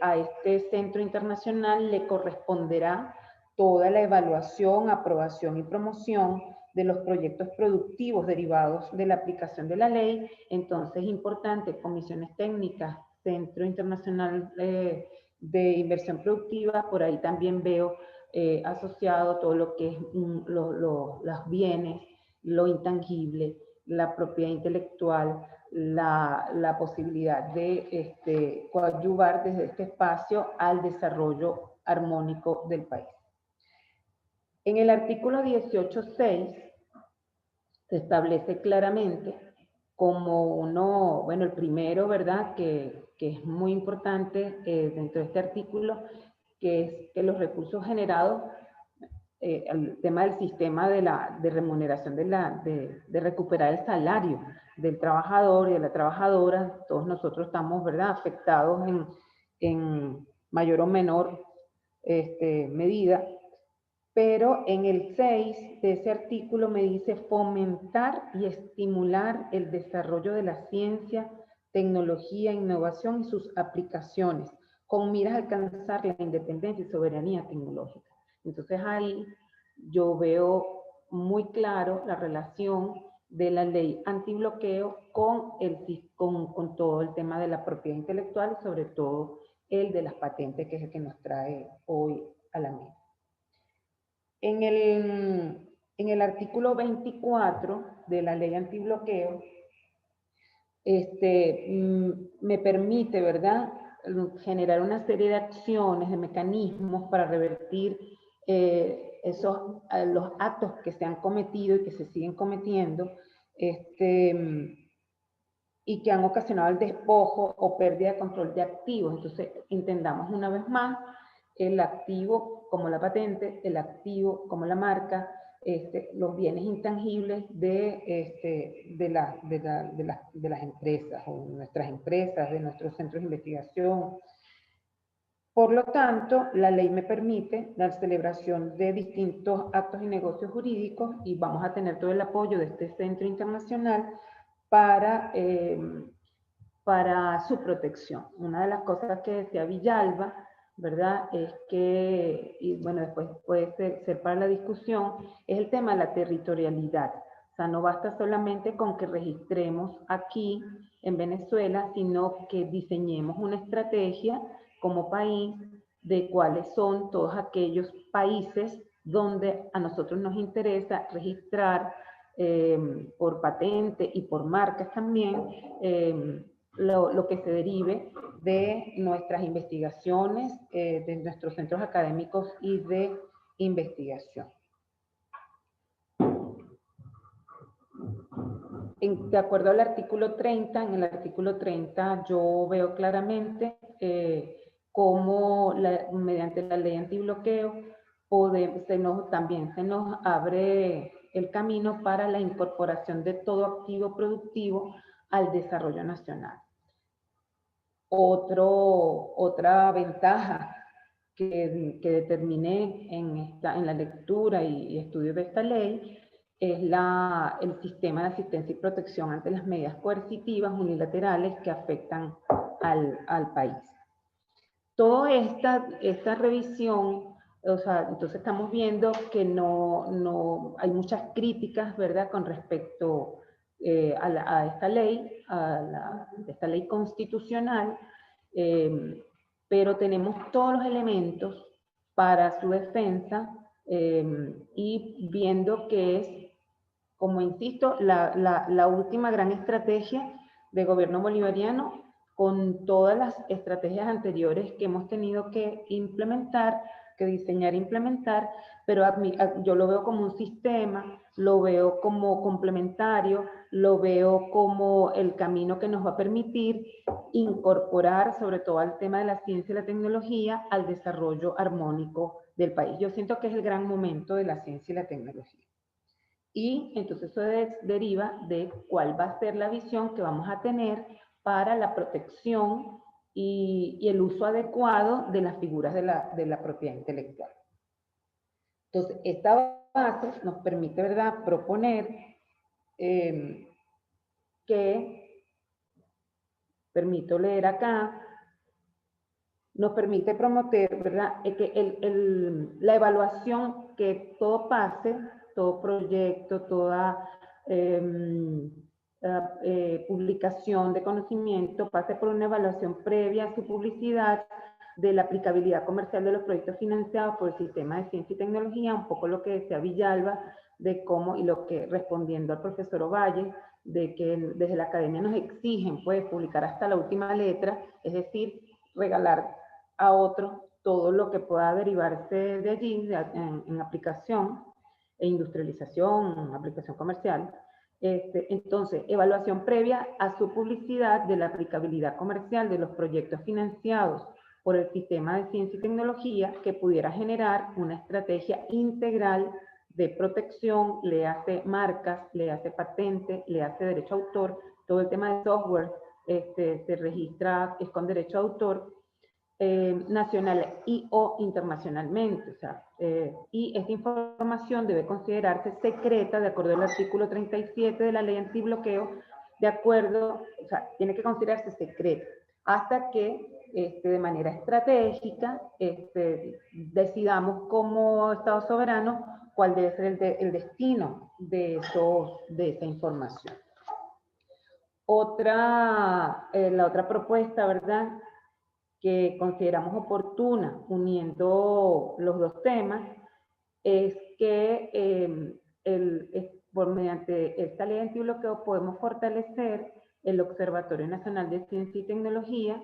A este Centro Internacional le corresponderá toda la evaluación, aprobación y promoción de los proyectos productivos derivados de la aplicación de la ley. Entonces, importante, comisiones técnicas, Centro Internacional de Inversión Productiva, por ahí también veo asociado todo lo que es los bienes, lo intangible, la propiedad intelectual, la posibilidad de coadyuvar desde este espacio al desarrollo armónico del país. En el artículo 18.6 se establece claramente como el primero, ¿verdad?, que es muy importante dentro de este artículo, que es que los recursos generados, el tema del sistema de remuneración, de recuperar el salario del trabajador y de la trabajadora, todos nosotros estamos, ¿verdad?, afectados en mayor o menor medida. Pero en el 6 de ese artículo me dice fomentar y estimular el desarrollo de la ciencia, tecnología, innovación y sus aplicaciones, con miras a alcanzar la independencia y soberanía tecnológica. Entonces ahí yo veo muy claro la relación de la ley antibloqueo con todo el tema de la propiedad intelectual y sobre todo el de las patentes, que es el que nos trae hoy a la mesa. En el artículo 24 de la ley antibloqueo, me permite, ¿verdad?, generar una serie de acciones, de mecanismos para revertir los actos que se han cometido y que se siguen cometiendo, y que han ocasionado el despojo o pérdida de control de activos. Entonces, entendamos una vez más el activo como la patente, el activo como la marca, los bienes intangibles de las empresas, o nuestras empresas, de nuestros centros de investigación. Por lo tanto, la ley me permite la celebración de distintos actos y negocios jurídicos y vamos a tener todo el apoyo de este centro internacional para su protección. Una de las cosas que decía Villalba, ¿verdad?, es que, y bueno, después puede ser para la discusión, es el tema de la territorialidad. O sea, no basta solamente con que registremos aquí en Venezuela, sino que diseñemos una estrategia como país de cuáles son todos aquellos países donde a nosotros nos interesa registrar por patente y por marcas también, lo que se derive de nuestras investigaciones, de nuestros centros académicos y de investigación. De acuerdo al artículo 30, en el artículo 30 yo veo claramente cómo mediante la ley antibloqueo también se nos abre el camino para la incorporación de todo activo productivo al desarrollo nacional. Otra ventaja que determiné en la lectura y estudio de esta ley es el sistema de asistencia y protección ante las medidas coercitivas unilaterales que afectan al país. Toda esta revisión, o sea, entonces estamos viendo que no hay muchas críticas, ¿verdad?, con respecto a esta ley, esta ley constitucional, pero tenemos todos los elementos para su defensa y viendo que es, como insisto, la última gran estrategia de gobierno bolivariano, con todas las estrategias anteriores que hemos tenido que implementar, que diseñar e implementar, pero yo lo veo como un sistema, lo veo como complementario, lo veo como el camino que nos va a permitir incorporar sobre todo al tema de la ciencia y la tecnología al desarrollo armónico del país. Yo siento que es el gran momento de la ciencia y la tecnología. Y entonces eso deriva de cuál va a ser la visión que vamos a tener para la protección y el uso adecuado de las figuras de la propiedad intelectual. Entonces, esta base nos permite, ¿verdad?, proponer permito leer acá, nos permite promover, ¿verdad?, que la evaluación, que todo pase, todo proyecto, toda publicación de conocimiento pase por una evaluación previa a su publicidad de la aplicabilidad comercial de los proyectos financiados por el sistema de ciencia y tecnología, un poco lo que decía Villalba, de cómo, y lo que respondiendo al profesor Ovalle, de que desde la academia nos exigen, pues, publicar hasta la última letra, es decir, regalar a otros todo lo que pueda derivarse de allí en aplicación e industrialización, aplicación comercial. Entonces, evaluación previa a su publicidad de la aplicabilidad comercial de los proyectos financiados por el sistema de ciencia y tecnología que pudiera generar una estrategia integral de protección, le hace marcas, le hace patente, le hace derecho a autor, todo el tema de software se registra, es con derecho a autor, nacional y o internacionalmente, o sea, y esta información debe considerarse secreta de acuerdo al artículo 37 de la ley antibloqueo, de acuerdo, o sea, tiene que considerarse secreta, hasta que de manera estratégica decidamos como Estado soberano cuál debe ser el destino de esa información. La otra propuesta, ¿verdad?, que consideramos oportuna, uniendo los dos temas, es que mediante esta ley antibloqueo podemos fortalecer el Observatorio Nacional de Ciencia y Tecnología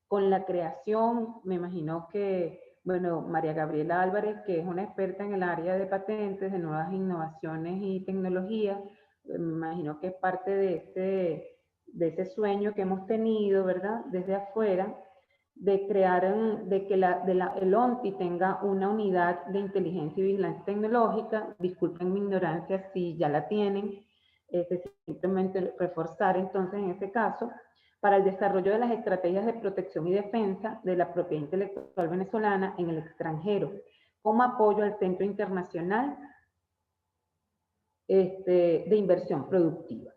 con la creación, me imagino que, bueno, María Gabriela Álvarez, que es una experta en el área de patentes, de nuevas innovaciones y tecnologías, me imagino que es parte de ese sueño que hemos tenido, ¿verdad?, desde afuera, de crear, de que el ONTI tenga una unidad de inteligencia y vigilancia tecnológica. Disculpen mi ignorancia si ya la tienen, simplemente reforzar entonces en ese caso, para el desarrollo de las estrategias de protección y defensa de la propiedad intelectual venezolana en el extranjero, como apoyo al Centro Internacional de Inversión Productiva.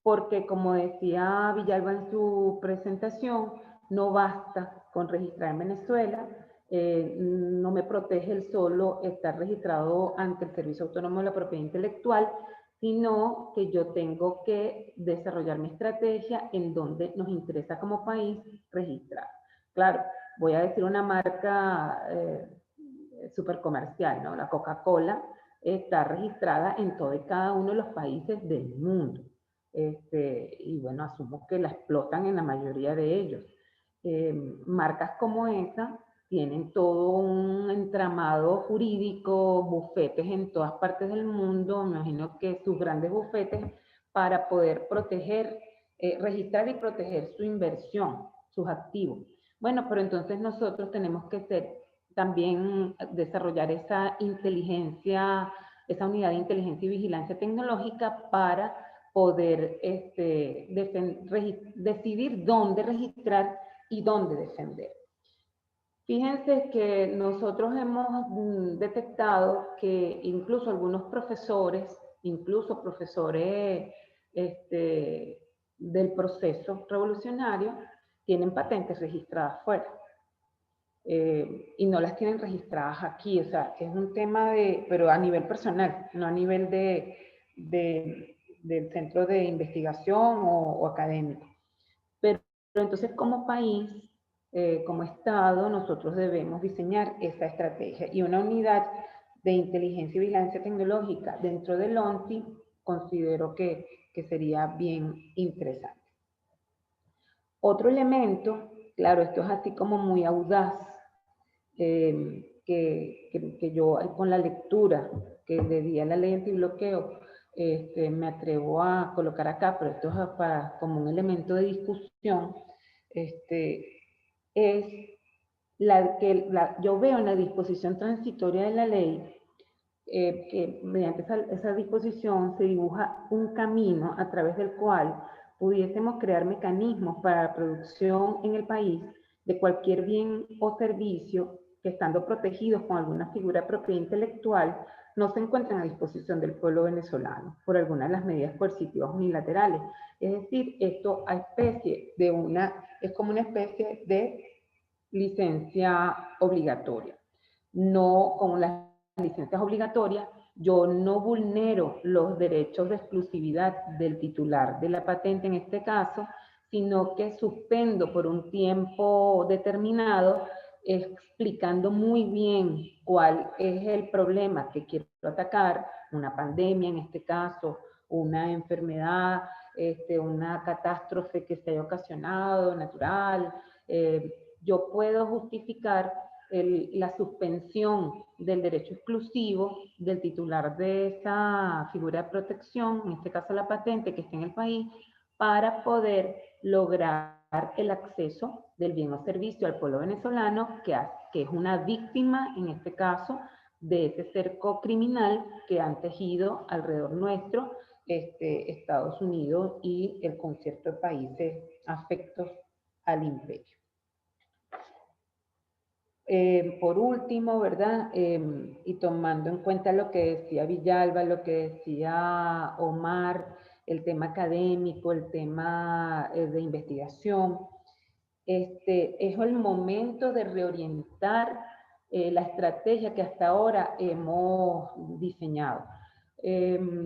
Porque, como decía Villalba en su presentación, no basta con registrar en Venezuela, no me protege el solo estar registrado ante el Servicio Autónomo de la Propiedad Intelectual, sino que yo tengo que desarrollar mi estrategia en donde nos interesa como país registrar. Claro, voy a decir una marca súper comercial, ¿no? La Coca-Cola está registrada en todo y cada uno de los países del mundo. Y bueno, asumo que la explotan en la mayoría de ellos. Marcas como esa tienen todo un entramado jurídico, bufetes en todas partes del mundo, me imagino que sus grandes bufetes para poder proteger, registrar y proteger su inversión, sus activos. Bueno, pero entonces nosotros tenemos que ser también desarrollar esa inteligencia, esa unidad de inteligencia y vigilancia tecnológica para poder decidir dónde registrar y dónde defender. Fíjense que nosotros hemos detectado que incluso algunos profesores, del proceso revolucionario, tienen patentes registradas fuera. Y no las tienen registradas aquí, o sea, es un tema pero a nivel personal, no a nivel del centro de investigación o académico. Pero entonces como país, como Estado, nosotros debemos diseñar esa estrategia y una unidad de inteligencia y vigilancia tecnológica dentro del ONTI considero que sería bien interesante. Otro elemento, claro, esto es así como muy audaz, que yo con la lectura que le di a la ley antibloqueo me atrevo a colocar acá, pero esto es como un elemento de discusión, es yo veo en la disposición transitoria de la ley que mediante esa disposición se dibuja un camino a través del cual pudiésemos crear mecanismos para la producción en el país de cualquier bien o servicio que, estando protegidos con alguna figura de propiedad intelectual, no se encuentren a disposición del pueblo venezolano por alguna de las medidas coercitivas unilaterales. Es decir, esto es como una especie de licencia obligatoria. No, con las licencias obligatorias, yo no vulnero los derechos de exclusividad del titular de la patente en este caso, sino que suspendo por un tiempo determinado, explicando muy bien cuál es el problema que quiero atacar, una pandemia en este caso, una enfermedad, una catástrofe que se haya ocasionado, natural. Yo puedo justificar la suspensión del derecho exclusivo del titular de esa figura de protección, en este caso la patente que esté en el país, para poder lograr el acceso del bien o servicio al pueblo venezolano, que es una víctima, en este caso, de ese cerco criminal que han tejido alrededor nuestro Estados Unidos y el concierto de países afectos al imperio. Por último, ¿verdad? Y tomando en cuenta lo que decía Villalba, lo que decía Omar, el tema académico, el tema de investigación, es el momento de reorientar la estrategia que hasta ahora hemos diseñado.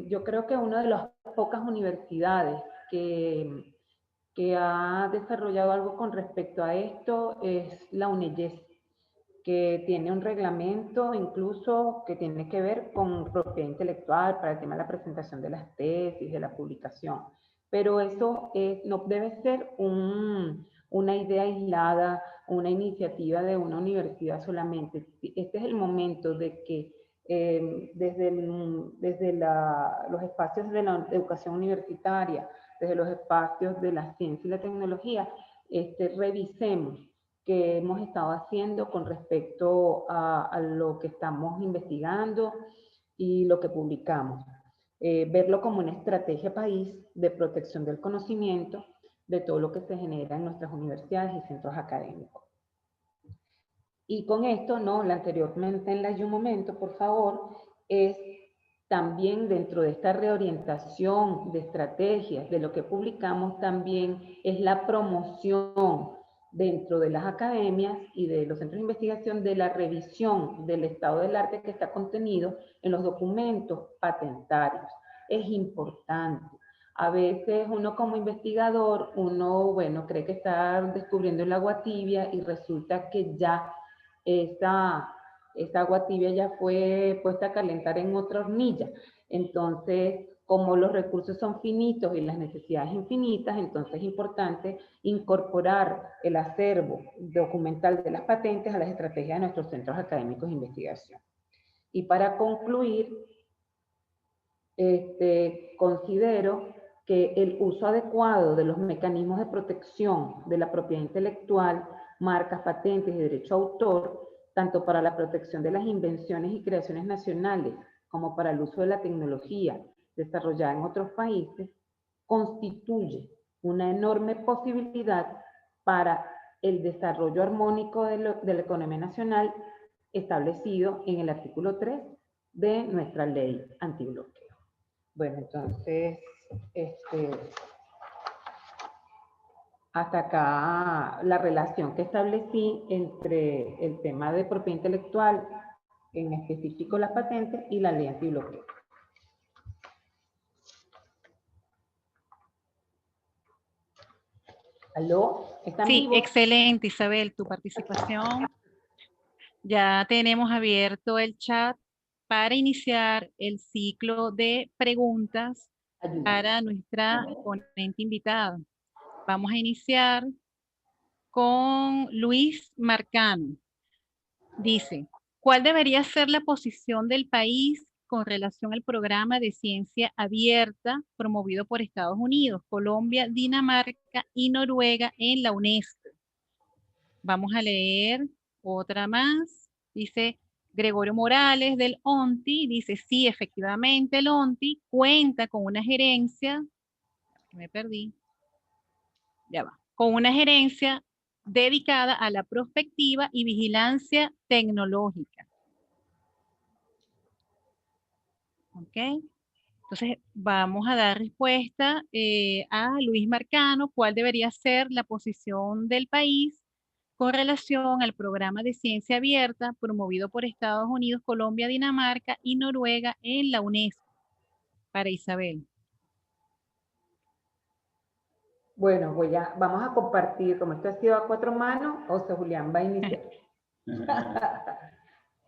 Yo creo que una de las pocas universidades que ha desarrollado algo con respecto a esto es la UNEYES, que tiene un reglamento incluso que tiene que ver con propiedad intelectual para el tema de la presentación de las tesis, de la publicación. Pero eso no debe ser una idea aislada, una iniciativa de una universidad solamente. Este es el momento de que desde los espacios de la educación universitaria, desde los espacios de la ciencia y la tecnología, revisemos que hemos estado haciendo con respecto a lo que estamos investigando y lo que publicamos. Verlo como una estrategia país de protección del conocimiento de todo lo que se genera en nuestras universidades y centros académicos. Y con esto, no, anteriormente en un momento, por favor, es también dentro de esta reorientación de estrategias de lo que publicamos, también es la promoción dentro de las academias y de los centros de investigación de la revisión del estado del arte que está contenido en los documentos patentarios. Es importante. A veces uno como investigador, bueno, cree que está descubriendo el agua tibia y resulta que ya esa agua tibia ya fue puesta a calentar en otra hornilla. Entonces, como los recursos son finitos y las necesidades infinitas, entonces es importante incorporar el acervo documental de las patentes a las estrategias de nuestros centros académicos de investigación. Y para concluir, considero que el uso adecuado de los mecanismos de protección de la propiedad intelectual, marcas, patentes y derecho a autor tanto para la protección de las invenciones y creaciones nacionales como para el uso de la tecnología desarrollada en otros países, constituye una enorme posibilidad para el desarrollo armónico de la economía nacional establecido en el artículo 3 de nuestra ley antibloqueo. Bueno, entonces, hasta acá la relación que establecí entre el tema de propiedad intelectual, en específico las patentes, y la ley antibloqueo. ¿Aló? ¿Están Sí, vivos? excelente, Isabel, tu participación. Ya tenemos abierto el chat para iniciar el ciclo de preguntas Ayuda. para nuestra ponente invitada. Vamos a iniciar con Luis Marcano. Dice, ¿cuál debería ser la posición del país con relación al programa de ciencia abierta promovido por Estados Unidos, Colombia, Dinamarca y Noruega en la UNESCO? Vamos a leer otra más. Dice Gregorio Morales del ONTI. Dice, sí, efectivamente el ONTI cuenta con una gerencia, me perdí, ya va, con una gerencia dedicada a la prospectiva y vigilancia tecnológica. ¿Ok? Entonces, vamos a dar respuesta a Luis Marcano, cuál debería ser la posición del país con relación al programa de ciencia abierta promovido por Estados Unidos, Colombia, Dinamarca y Noruega en la UNESCO. Para Isabel. Bueno, vamos a compartir, como esto ha sido a 4 manos, José Julián va a iniciar.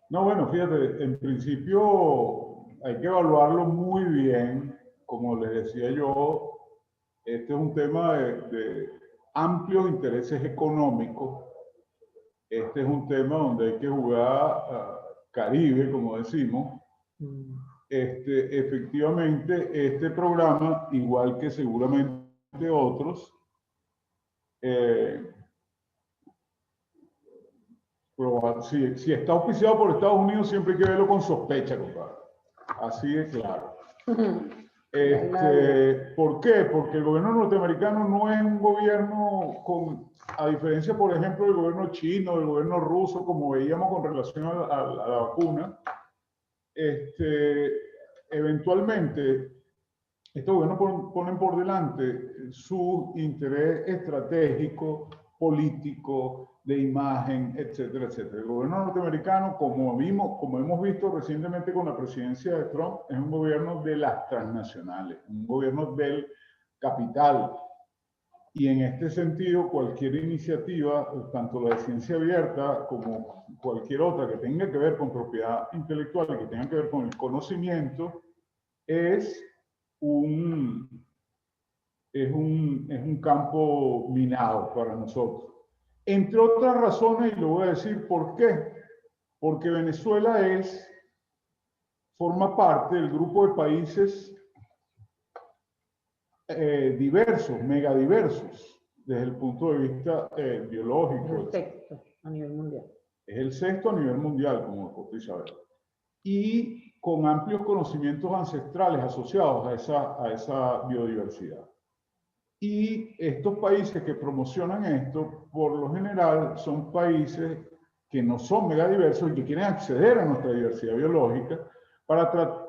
No, bueno, fíjate, en principio hay que evaluarlo muy bien. Como les decía yo, este es un tema de amplios intereses económicos. Este es un tema donde hay que jugar Caribe, como decimos. Efectivamente, este programa, igual que seguramente otros, pero si está auspiciado por Estados Unidos, siempre hay que verlo con sospecha, compadre. Así de claro. ¿Por qué? Porque el gobierno norteamericano no es un gobierno a diferencia, por ejemplo, del gobierno chino, del gobierno ruso, como veíamos con relación a la vacuna. Eventualmente, estos gobiernos ponen por delante su interés estratégico, político, de imagen, etcétera, etcétera. El gobierno norteamericano, como hemos visto recientemente con la presidencia de Trump, es un gobierno de las transnacionales, un gobierno del capital. Y en este sentido, cualquier iniciativa, tanto la de ciencia abierta como cualquier otra que tenga que ver con propiedad intelectual y que tenga que ver con el conocimiento, es un campo minado para nosotros. Entre otras razones, y lo voy a decir por qué. Porque Venezuela forma parte del grupo de países diversos, megadiversos, desde el punto de vista biológico. Es el sexto a nivel mundial. Es el sexto a nivel mundial, como reportó Isabel. Y con amplios conocimientos ancestrales asociados a esa biodiversidad. Y estos países que promocionan esto, por lo general, son países que no son megadiversos y que quieren acceder a nuestra diversidad biológica.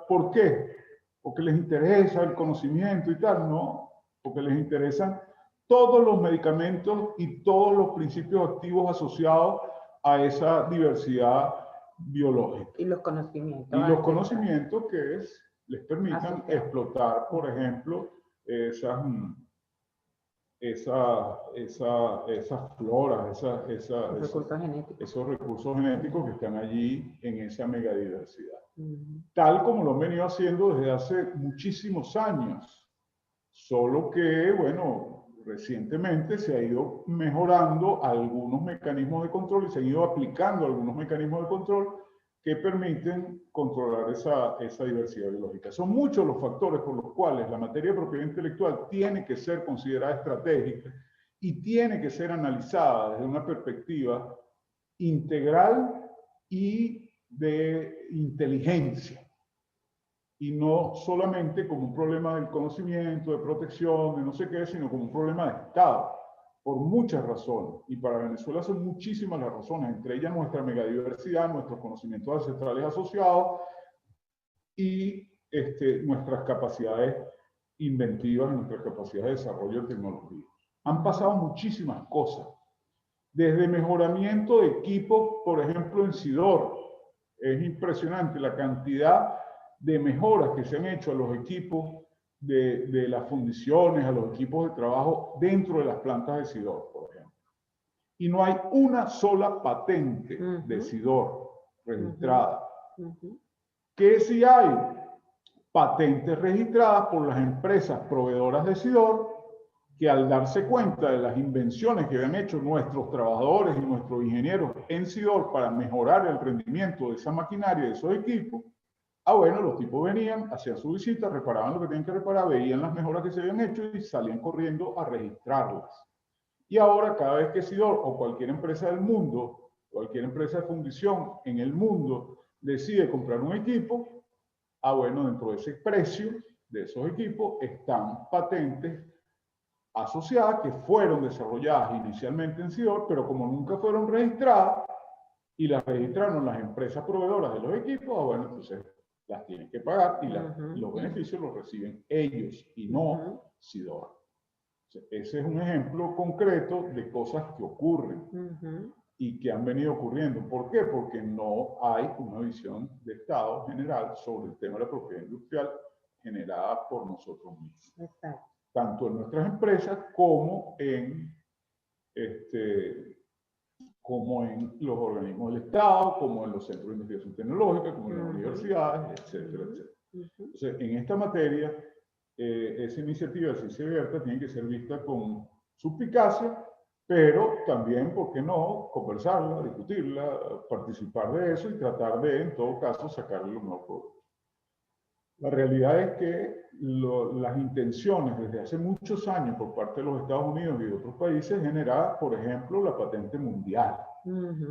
¿Por qué? Porque les interesa el conocimiento y tal, no, porque les interesan todos los medicamentos y todos los principios activos asociados a esa diversidad biológica. Y los conocimientos. Y los conocimientos que les permitan explotar, por ejemplo, esas floras, esos recursos genéticos que están allí en esa megadiversidad. Tal como lo han venido haciendo desde hace muchísimos años. Solo que, bueno, recientemente se ha ido mejorando algunos mecanismos de control y se han ido aplicando algunos mecanismos de control que permiten controlar esa diversidad biológica. Son muchos los factores por los cuales la materia de propiedad intelectual tiene que ser considerada estratégica y tiene que ser analizada desde una perspectiva integral y de inteligencia. Y no solamente como un problema del conocimiento, de protección, de no sé qué, sino como un problema de Estado, por muchas razones. Y para Venezuela son muchísimas las razones, entre ellas nuestra megadiversidad, nuestros conocimientos ancestrales asociados y nuestras capacidades inventivas y nuestras capacidades de desarrollo de tecnología. Han pasado muchísimas cosas, desde mejoramiento de equipos, por ejemplo, en SIDOR. Es impresionante la cantidad de mejoras que se han hecho a los equipos de las fundiciones, a los equipos de trabajo dentro de las plantas de SIDOR, por ejemplo. Y no hay una sola patente de SIDOR registrada. ¿Qué sí hay? Patentes registradas por las empresas proveedoras de SIDOR, que al darse cuenta de las invenciones que habían hecho nuestros trabajadores y nuestros ingenieros en SIDOR para mejorar el rendimiento de esa maquinaria, de esos equipos, bueno, los tipos venían, hacían su visita, reparaban lo que tenían que reparar, veían las mejoras que se habían hecho y salían corriendo a registrarlas. Y ahora, cada vez que SIDOR o cualquier empresa del mundo, cualquier empresa de fundición en el mundo decide comprar un equipo, bueno, dentro de ese precio de esos equipos están patentes asociadas que fueron desarrolladas inicialmente en SIDOR, pero como nunca fueron registradas y las registraron las empresas proveedoras de los equipos, bueno, entonces las tienen que pagar y los beneficios los reciben ellos y no SIDOR. O sea, ese es un ejemplo concreto de cosas que ocurren y que han venido ocurriendo. ¿Por qué? Porque no hay una visión de Estado general sobre el tema de la propiedad industrial generada por nosotros mismos. Exacto. Tanto en nuestras empresas como en los organismos del Estado, como en los centros de investigación tecnológica, como en las universidades, etcétera, etcétera. Entonces, en esta materia, esa iniciativa de ciencia abierta tiene que ser vista con suspicacia, pero también, ¿por qué no?, conversarla, discutirla, participar de eso y tratar de, en todo caso, sacarle lo mejor provecho. La realidad es que las intenciones desde hace muchos años por parte de los Estados Unidos y de otros países generar, por ejemplo, la patente mundial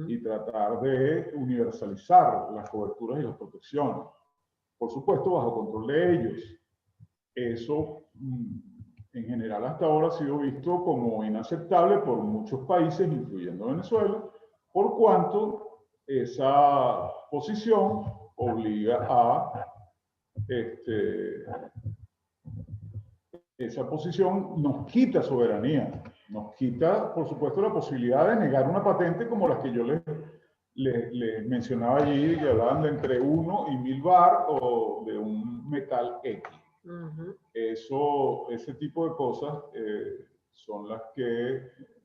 y tratar de universalizar las coberturas y las protecciones. Por supuesto, bajo control de ellos. Eso, en general, hasta ahora ha sido visto como inaceptable por muchos países, incluyendo Venezuela, por cuanto esa posición obliga a esa posición nos quita soberanía, nos quita, por supuesto, la posibilidad de negar una patente como las que yo les mencionaba allí, que hablaban de entre 1 y 1000 bar o de un metal X. Ese tipo de cosas son las que,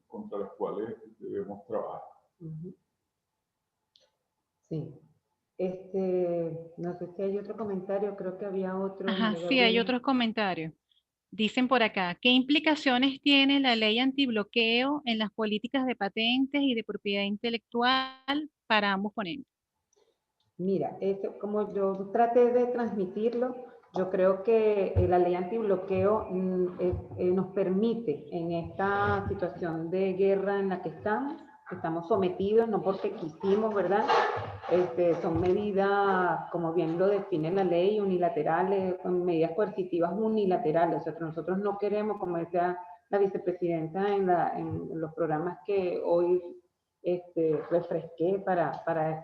contra las cuales debemos trabajar. Sí. No sé si hay otro comentario, creo que había otro. Ajá, sí, hay otros comentarios. Dicen por acá, ¿qué implicaciones tiene la ley antibloqueo en las políticas de patentes y de propiedad intelectual para ambos ponentes? Mira, como yo traté de transmitirlo, yo creo que la ley antibloqueo nos permite en esta situación de guerra en la que estamos sometidos, no porque quisimos, ¿verdad? Son medidas, como bien lo define la ley, unilaterales, con medidas coercitivas unilaterales. O sea, que nosotros no queremos, como decía la vicepresidenta en los programas que hoy refresqué para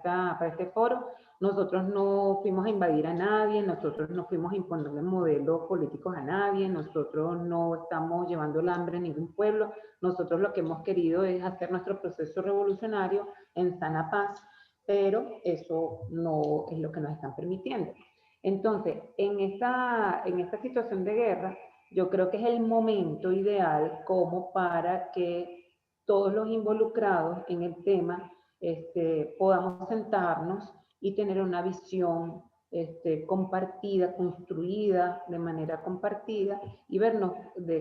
este foro, nosotros no fuimos a invadir a nadie, nosotros no fuimos a imponerle modelos políticos a nadie, nosotros no estamos llevando el hambre a ningún pueblo, nosotros lo que hemos querido es hacer nuestro proceso revolucionario en sana paz, pero eso no es lo que nos están permitiendo. Entonces, en esta situación de guerra, yo creo que es el momento ideal como para que todos los involucrados en el tema podamos sentarnos y tener una visión compartida, construida de manera compartida y vernos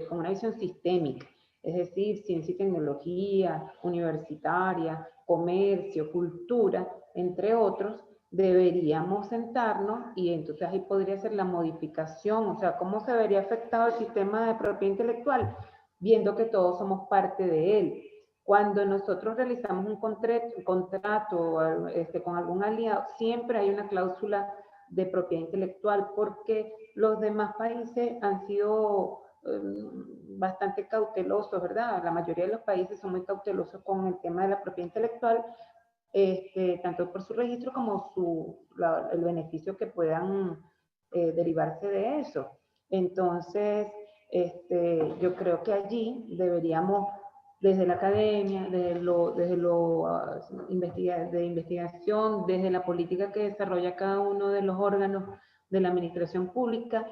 con una visión sistémica, es decir, ciencia y tecnología, universitaria, comercio, cultura, entre otros, deberíamos sentarnos y entonces ahí podría ser la modificación, o sea, cómo se vería afectado el sistema de propiedad intelectual, viendo que todos somos parte de él. Cuando nosotros realizamos un contrato con algún aliado, siempre hay una cláusula de propiedad intelectual, porque los demás países han sido bastante cautelosos, ¿verdad? La mayoría de los países son muy cautelosos con el tema de la propiedad intelectual, tanto por su registro como el beneficio que puedan derivarse de eso. Entonces, yo creo que allí deberíamos, desde la academia, desde de investigación, desde la política que desarrolla cada uno de los órganos de la administración pública,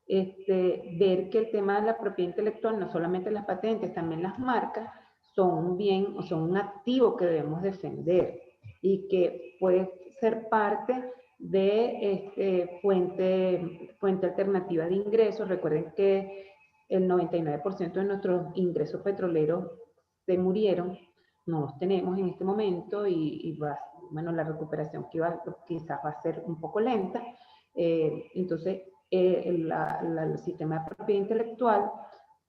ver que el tema de la propiedad intelectual, no solamente las patentes, también las marcas, son un bien o son un activo que debemos defender y que puede ser parte de fuente alternativa de ingresos. Recuerden que el 99% de nuestros ingresos petroleros se murieron, no los tenemos en este momento y bueno, la recuperación quizás va a ser un poco lenta. Entonces, el sistema de propiedad intelectual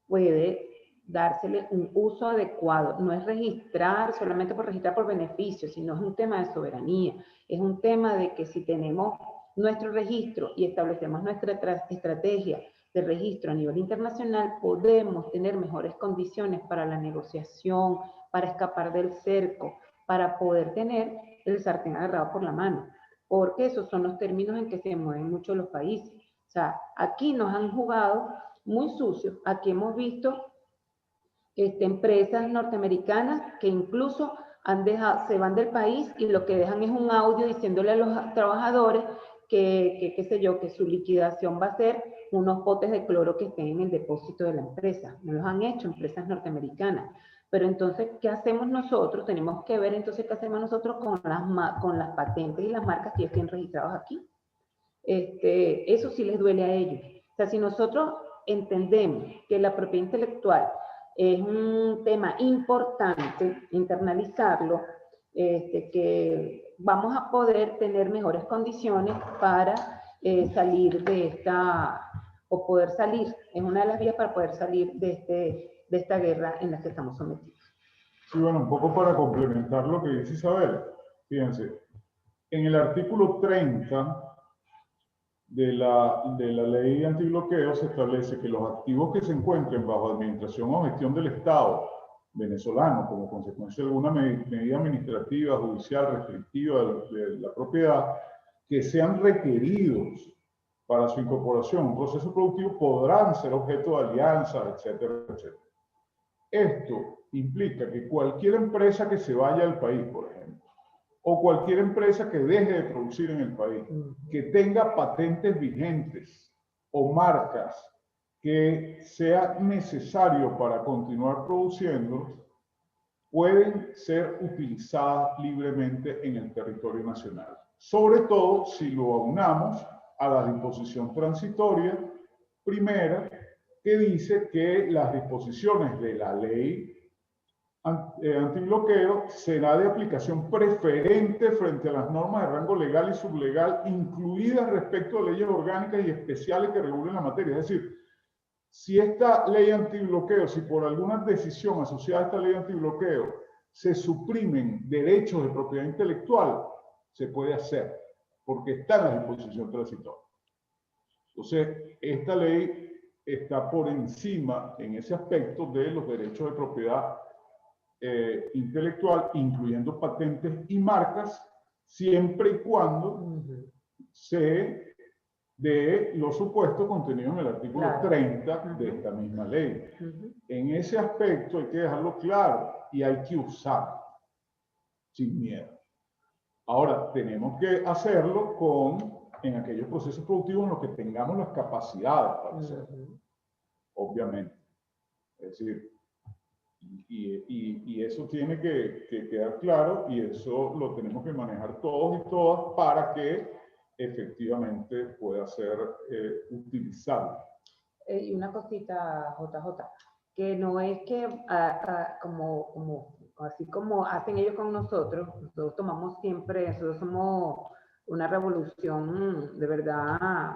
puede dársele un uso adecuado. No es registrar solamente por registrar por beneficio, sino es un tema de soberanía. Es un tema de que si tenemos nuestro registro y establecemos nuestra estrategia de registro a nivel internacional, podemos tener mejores condiciones para la negociación, para escapar del cerco, para poder tener el sartén agarrado por la mano, porque esos son los términos en que se mueven muchos los países. O sea, aquí nos han jugado muy sucios. Aquí hemos visto empresas norteamericanas que incluso se van del país y lo que dejan es un audio diciéndole a los trabajadores qué sé yo, que su liquidación va a ser unos potes de cloro que estén en el depósito de la empresa. No los han hecho empresas norteamericanas. Pero entonces, ¿qué hacemos nosotros? Tenemos que ver entonces qué hacemos nosotros con las patentes y las marcas que estén registradas aquí. Eso sí les duele a ellos. O sea, si nosotros entendemos que la propiedad intelectual es un tema importante, internalizarlo, que vamos a poder tener mejores condiciones para salir de esta, o poder salir, es una de las vías para poder salir de esta guerra en la que estamos sometidos. Sí, bueno, un poco para complementar lo que dice Isabel. Fíjense, en el artículo 30 de la ley antibloqueo se establece que los activos que se encuentren bajo administración o gestión del Estado venezolano como consecuencia de alguna medida administrativa, judicial, restrictiva de la propiedad, que sean requeridos para su incorporación a un proceso productivo, podrán ser objeto de alianzas, etcétera, etcétera. Esto implica que cualquier empresa que se vaya al país, por ejemplo, o cualquier empresa que deje de producir en el país, que tenga patentes vigentes o marcas que sea necesario para continuar produciendo, pueden ser utilizadas libremente en el territorio nacional. Sobre todo si lo aunamos a la disposición transitoria primera, que dice que las disposiciones de la ley antibloqueo será de aplicación preferente frente a las normas de rango legal y sublegal, incluidas respecto a leyes orgánicas y especiales que regulen la materia. Es decir, si esta ley antibloqueo, si por alguna decisión asociada a esta ley antibloqueo se suprimen derechos de propiedad intelectual, se puede hacer, porque está en la disposición transitoria. Entonces, esta ley está por encima en ese aspecto de los derechos de propiedad intelectual, incluyendo patentes y marcas, siempre y cuando se dé los supuestos contenidos en el artículo 30 de esta misma ley. En ese aspecto hay que dejarlo claro y hay que usarlo sin miedo. Ahora, tenemos que hacerlo en aquellos procesos productivos en los que tengamos las capacidades para hacerlo, obviamente. Es decir, y eso tiene que quedar claro, y eso lo tenemos que manejar todos y todas para que efectivamente pueda ser utilizable. Y una cosita, JJ, que no es que así como hacen ellos con nosotros tomamos siempre, nosotros somos una revolución de verdad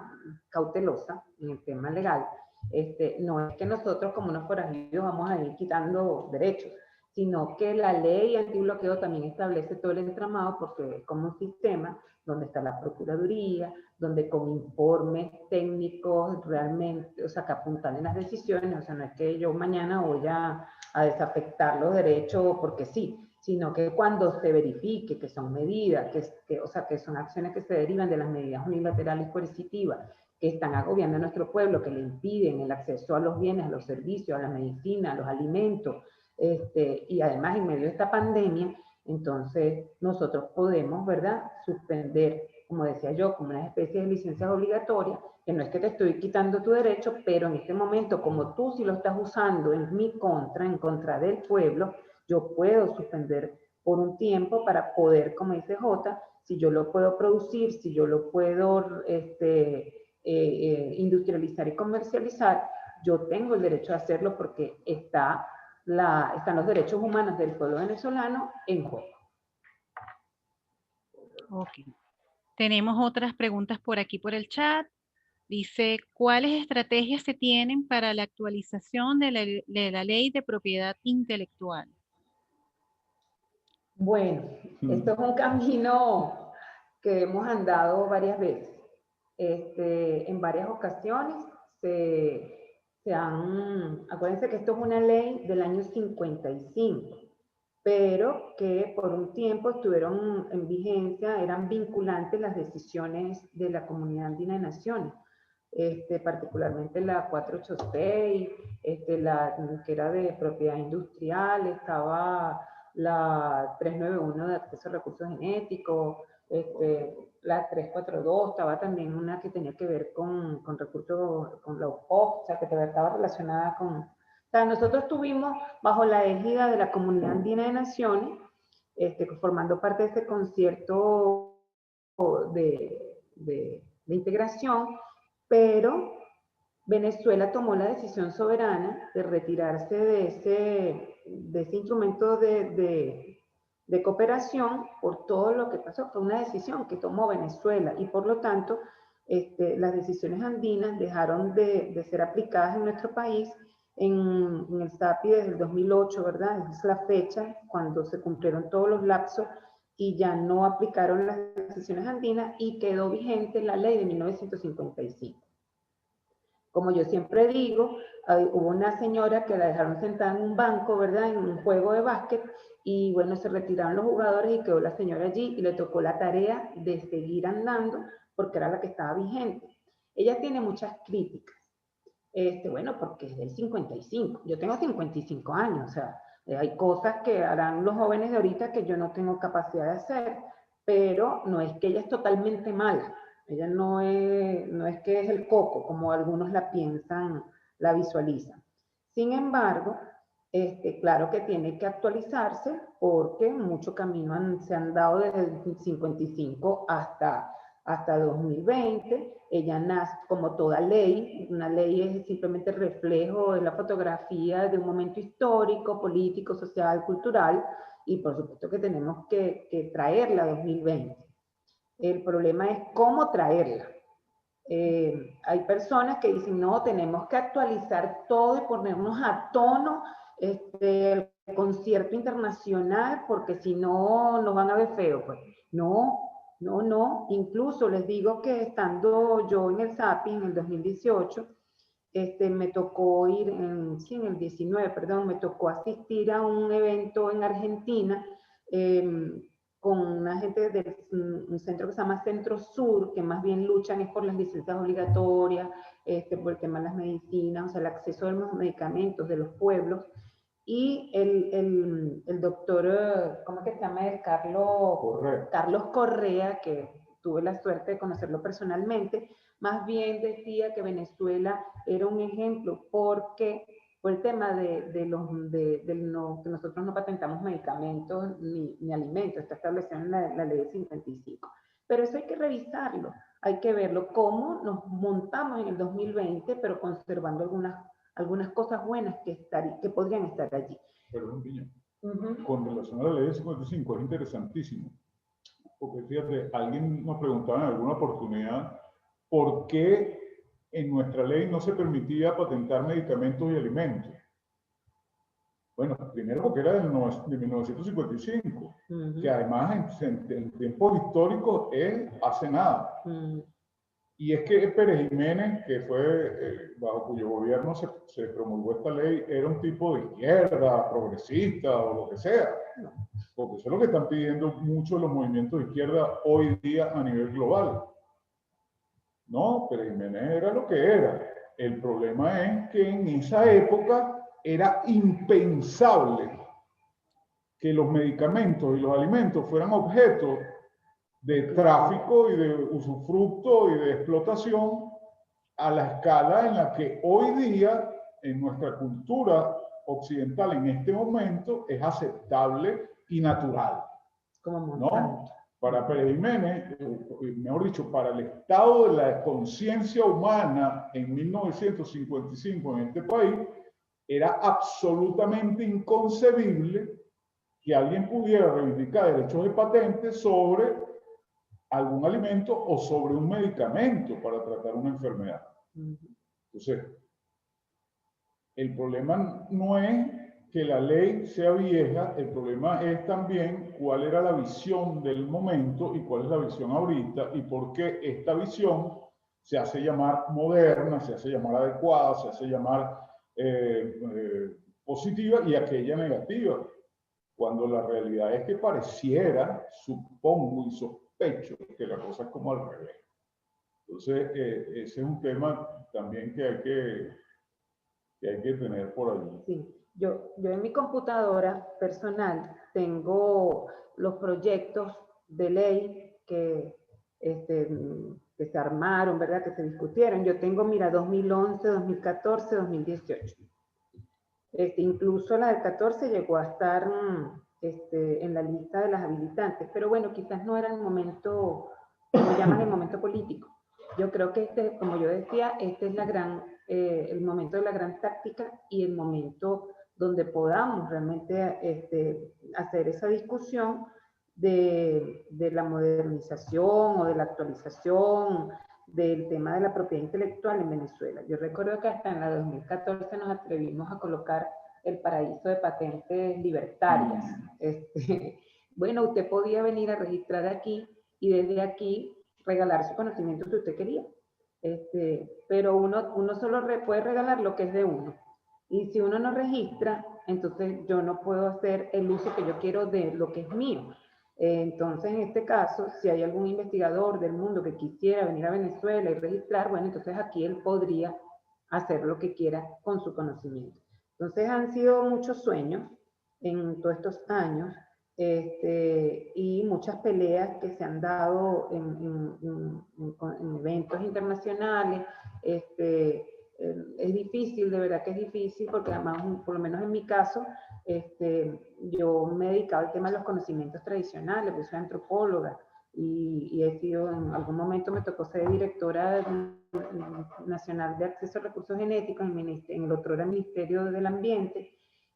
cautelosa en el tema legal. No es que nosotros como unos forajidos vamos a ir quitando derechos, sino que la ley antibloqueo también establece todo el entramado porque es como un sistema donde está la Procuraduría, donde con informes técnicos realmente, o sea, que apuntan las decisiones, o sea, no es que yo mañana voy a desafectar los derechos porque sí, sino que cuando se verifique que son medidas, o sea, que son acciones que se derivan de las medidas unilaterales coercitivas, que están agobiando a nuestro pueblo, que le impiden el acceso a los bienes, a los servicios, a la medicina, a los alimentos, y además en medio de esta pandemia, entonces nosotros podemos, ¿verdad?, suspender, como decía yo, como una especie de licencias obligatorias, que no es que te estoy quitando tu derecho, pero en este momento, como tú sí lo estás usando en mi contra, en contra del pueblo, yo puedo suspender por un tiempo para poder, como dice Jota, si yo lo puedo producir, si yo lo puedo industrializar y comercializar, yo tengo el derecho a hacerlo porque están los derechos humanos del pueblo venezolano en juego. Ok. Tenemos otras preguntas por aquí por el chat. Dice, ¿cuáles estrategias se tienen para la actualización de la ley de propiedad intelectual? Bueno, esto es un camino que hemos andado varias veces. En varias ocasiones acuérdense que esto es una ley del año 55, pero que por un tiempo estuvieron en vigencia, eran vinculantes las decisiones de la Comunidad Andina de Naciones, particularmente la 486, la que era de propiedad industrial, estaba la 391 de acceso a recursos genéticos, la 342, estaba también una que tenía que ver con recursos, con la UPOP, o sea, que estaba relacionada con... O sea, nosotros estuvimos bajo la égida de la Comunidad Andina de Naciones, formando parte de ese concierto de integración, pero Venezuela tomó la decisión soberana de retirarse de ese instrumento de cooperación por todo lo que pasó. Fue una decisión que tomó Venezuela y por lo tanto las decisiones andinas dejaron de ser aplicadas en nuestro país en el SAPI desde el 2008, ¿verdad? Esa es la fecha cuando se cumplieron todos los lapsos y ya no aplicaron las decisiones andinas y quedó vigente la ley de 1955. Como yo siempre digo, hubo una señora que la dejaron sentada en un banco, ¿verdad? En un juego de básquet, y bueno, se retiraron los jugadores y quedó la señora allí y le tocó la tarea de seguir andando porque era la que estaba vigente. Ella tiene muchas críticas. Bueno, porque es del 55. Yo tengo 55 años, o sea, hay cosas que harán los jóvenes de ahorita que yo no tengo capacidad de hacer, pero no es que ella es totalmente mala. Ella no es que es el coco, como algunos la piensan, la visualizan. Sin embargo, claro que tiene que actualizarse porque mucho camino se han dado desde el 55 hasta 2020. Ella nace como toda ley. Una ley es simplemente el reflejo de la fotografía de un momento histórico, político, social, cultural, y por supuesto que tenemos que traerla a 2020. El problema es cómo traerla. Hay personas que dicen, no, tenemos que actualizar todo y ponernos a tono el concierto internacional porque si no nos van a ver feo. Pues. No. Incluso les digo que estando yo en el SAPI en el 2018, me tocó ir, en el 19, perdón, me tocó asistir a un evento en Argentina con una gente de un centro que se llama Centro Sur, que más bien luchan es por las licencias obligatorias, por el tema de las medicinas, o sea, el acceso a los medicamentos de los pueblos. Y el doctor, ¿cómo es que se llama? Carlos Correa, que tuve la suerte de conocerlo personalmente, más bien decía que Venezuela era un ejemplo porque por el tema que nosotros no patentamos medicamentos ni alimentos, está establecido en la ley de 55. Pero eso hay que revisarlo, hay que verlo cómo nos montamos en el 2020, pero conservando algunas cosas buenas que podrían estar allí. Perdón, Piña. Con relación a la ley de 55 es interesantísimo, porque fíjate, alguien nos preguntaba en alguna oportunidad por qué en nuestra ley no se permitía patentar medicamentos y alimentos. Bueno, primero porque era de 1955, que además en tiempos históricos es hace nada. Y es que Pérez Jiménez, que fue bajo cuyo gobierno se promulgó esta ley, era un tipo de izquierda, progresista o lo que sea. Porque eso es lo que están pidiendo muchos de los movimientos de izquierda hoy día a nivel global. No, Pérez Jiménez era lo que era. El problema es que en esa época era impensable que los medicamentos y los alimentos fueran objeto de tráfico y de usufructo y de explotación a la escala en la que hoy día en nuestra cultura occidental en este momento es aceptable y natural. ¿No? Para Pérez Jiménez, mejor dicho, para el estado de la conciencia humana en 1955 en este país, era absolutamente inconcebible que alguien pudiera reivindicar derechos de patente sobre algún alimento o sobre un medicamento para tratar una enfermedad. Entonces, el problema no es que la ley sea vieja, el problema es también cuál era la visión del momento y cuál es la visión ahorita y por qué esta visión se hace llamar moderna, se hace llamar adecuada, se hace llamar positiva y aquella negativa, cuando la realidad es que pareciera, supongo y sospecho que la cosa es como al revés. Entonces, ese es un tema también que hay que tener por allí. Sí. Yo en mi computadora personal tengo los proyectos de ley que se armaron, ¿verdad? Que se discutieron. Yo tengo, mira, 2011, 2014, 2018. Incluso la del 14 llegó a estar en la lista de las habilitantes, pero bueno, quizás no era el momento, como llaman el momento político. Yo creo que como yo decía, este es el momento de la gran táctica y el momento donde podamos realmente hacer esa discusión de la modernización o de la actualización del tema de la propiedad intelectual en Venezuela. Yo recuerdo que hasta en la 2014 nos atrevimos a colocar el paraíso de patentes libertarias. Bueno, usted podía venir a registrar aquí y desde aquí regalar su conocimiento si usted quería. Pero uno solo puede regalar lo que es de uno. Y si uno no registra, entonces yo no puedo hacer el uso que yo quiero de lo que es mío. Entonces, en este caso, si hay algún investigador del mundo que quisiera venir a Venezuela y registrar, bueno, entonces aquí él podría hacer lo que quiera con su conocimiento. Entonces, han sido muchos sueños en todos estos años y muchas peleas que se han dado en eventos internacionales. Es difícil, de verdad que es difícil, porque además, por lo menos en mi caso, yo me he dedicado al tema de los conocimientos tradicionales, yo soy antropóloga y he sido, en algún momento me tocó ser directora nacional de acceso a recursos genéticos en el otro era Ministerio del Ambiente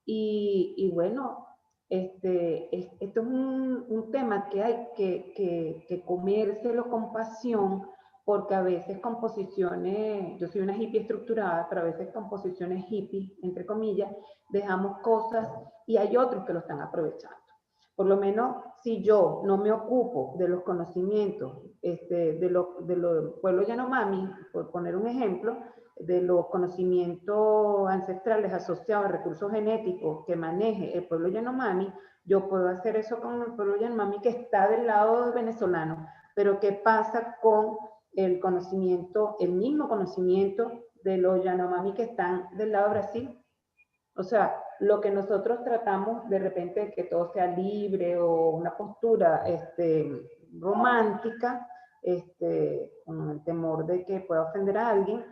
y bueno, esto es un tema que hay que comérselo con pasión, porque a veces con posiciones, yo soy una hippie estructurada, pero a veces con posiciones hippie, entre comillas, dejamos cosas y hay otros que lo están aprovechando. Por lo menos, si yo no me ocupo de los conocimientos de los pueblos Yanomami, por poner un ejemplo, de los conocimientos ancestrales asociados a recursos genéticos que maneje el pueblo Yanomami, yo puedo hacer eso con el pueblo Yanomami que está del lado venezolano, pero ¿qué pasa con el conocimiento, el mismo conocimiento de los Yanomami que están del lado de Brasil? O sea, lo que nosotros tratamos de repente de que todo sea libre o una postura romántica, con el temor de que pueda ofender a alguien,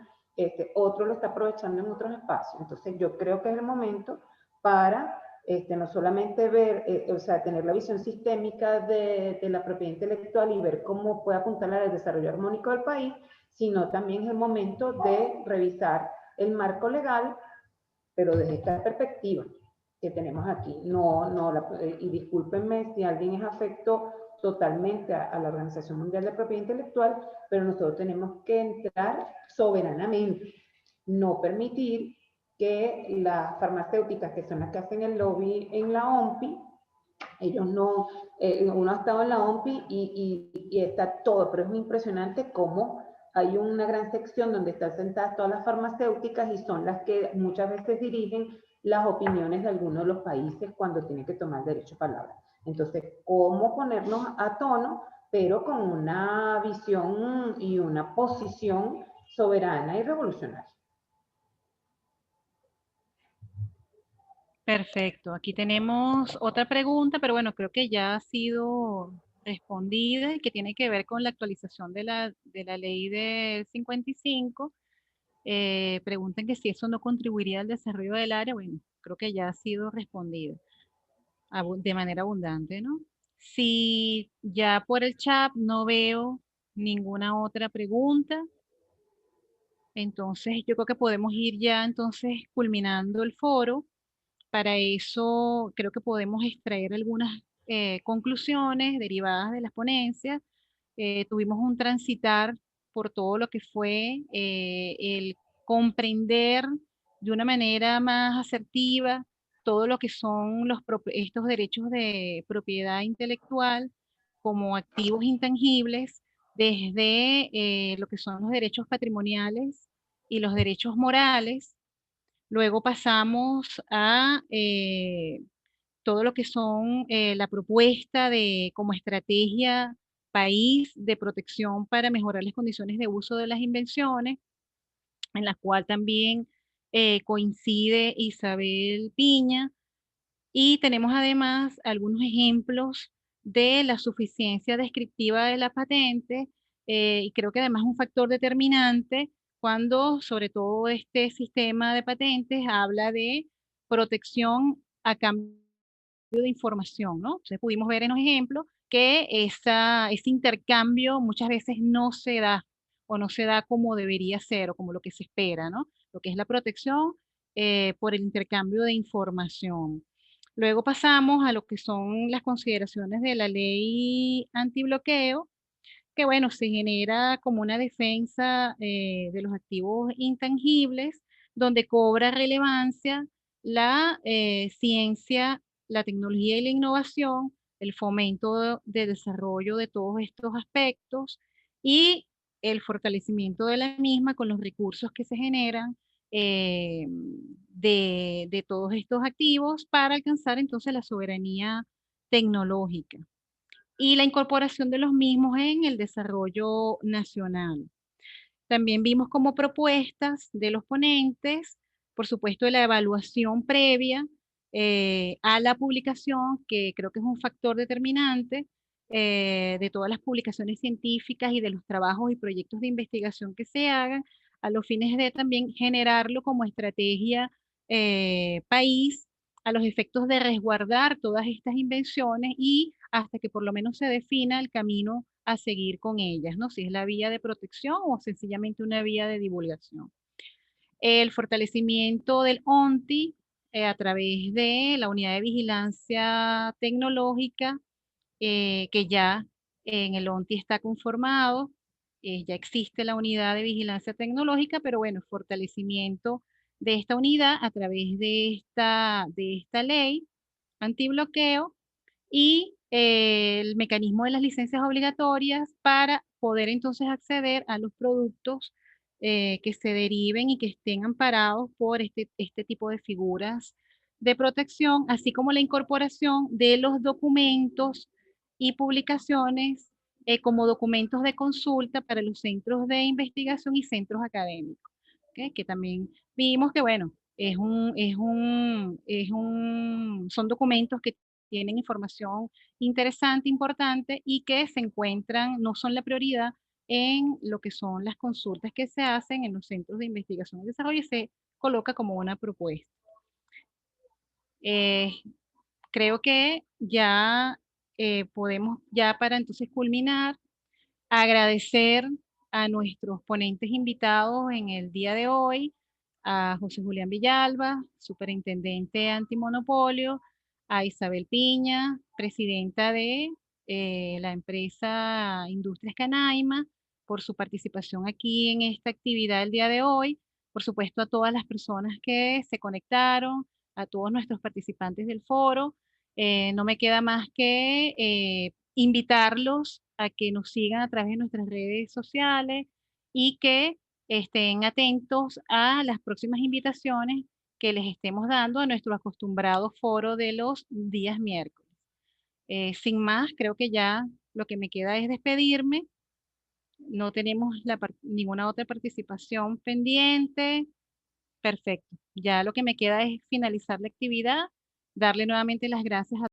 otro lo está aprovechando en otros espacios. Entonces yo creo que es el momento para no solamente ver, o sea, tener la visión sistémica de la propiedad intelectual y ver cómo puede apuntar al desarrollo armónico del país, sino también es el momento de revisar el marco legal, pero desde esta perspectiva que tenemos aquí. Y discúlpenme si alguien es afecto totalmente a la Organización Mundial de Propiedad Intelectual, pero nosotros tenemos que entrar soberanamente, no permitir que las farmacéuticas, que son las que hacen el lobby en la OMPI, ellos no, uno ha estado en la OMPI y está todo, pero es muy impresionante cómo hay una gran sección donde están sentadas todas las farmacéuticas y son las que muchas veces dirigen las opiniones de algunos de los países cuando tienen que tomar derecho a palabra. Entonces, ¿cómo ponernos a tono, pero con una visión y una posición soberana y revolucionaria? Perfecto. Aquí tenemos otra pregunta, pero bueno, creo que ya ha sido respondida y que tiene que ver con la actualización de la ley de 55. Preguntan que si eso no contribuiría al desarrollo del área. Bueno, creo que ya ha sido respondida de manera abundante, ¿no? Si ya por el chat no veo ninguna otra pregunta, entonces yo creo que podemos ir ya entonces culminando el foro. Para eso creo que podemos extraer algunas conclusiones derivadas de las ponencias. Tuvimos un transitar por todo lo que fue el comprender de una manera más asertiva todo lo que son estos derechos de propiedad intelectual como activos intangibles, desde lo que son los derechos patrimoniales y los derechos morales. Luego pasamos a todo lo que son la propuesta de como estrategia país de protección para mejorar las condiciones de uso de las invenciones, en la cual también coincide Isabel Piña. Y tenemos además algunos ejemplos de la suficiencia descriptiva de la patente, y creo que además es un factor determinante cuando sobre todo este sistema de patentes habla de protección a cambio de información, ¿no? Entonces pudimos ver en los ejemplos que ese intercambio muchas veces no se da o no se da como debería ser o como lo que se espera, ¿no? Lo que es la protección por el intercambio de información. Luego pasamos a lo que son las consideraciones de la ley antibloqueo, que bueno, se genera como una defensa de los activos intangibles, donde cobra relevancia la ciencia, la tecnología y la innovación, el fomento de desarrollo de todos estos aspectos y el fortalecimiento de la misma con los recursos que se generan de todos estos activos para alcanzar entonces la soberanía tecnológica y la incorporación de los mismos en el desarrollo nacional. También vimos como propuestas de los ponentes, por supuesto, la evaluación previa a la publicación, que creo que es un factor determinante de todas las publicaciones científicas y de los trabajos y proyectos de investigación que se hagan, a los fines de también generarlo como estrategia país, a los efectos de resguardar todas estas invenciones y hasta que por lo menos se defina el camino a seguir con ellas, ¿no? Si es la vía de protección o sencillamente una vía de divulgación. El fortalecimiento del ONTI a través de la unidad de vigilancia tecnológica, que ya en el ONTI está conformado, ya existe la unidad de vigilancia tecnológica, pero bueno, fortalecimiento de esta unidad a través de esta ley antibloqueo y el mecanismo de las licencias obligatorias para poder entonces acceder a los productos que se deriven y que estén amparados por este tipo de figuras de protección, así como la incorporación de los documentos y publicaciones como documentos de consulta para los centros de investigación y centros académicos, ¿okay? Que también vimos que, bueno, son documentos que tienen información interesante, importante y que se encuentran, no son la prioridad en lo que son las consultas que se hacen en los centros de investigación y desarrollo y se coloca como una propuesta. Creo que ya podemos, ya para entonces culminar, agradecer a nuestros ponentes invitados en el día de hoy, a José Julián Villalba, superintendente antimonopolio, a Isabel Piña, presidenta de la empresa Industrias Canaima, por su participación aquí en esta actividad el día de hoy, por supuesto, a todas las personas que se conectaron, a todos nuestros participantes del foro. No me queda más que invitarlos a que nos sigan a través de nuestras redes sociales y que estén atentos a las próximas invitaciones que les estemos dando a nuestro acostumbrado foro de los días miércoles. Sin más, creo que ya lo que me queda es despedirme. No tenemos ninguna otra participación pendiente. Perfecto. Ya lo que me queda es finalizar la actividad, darle nuevamente las gracias a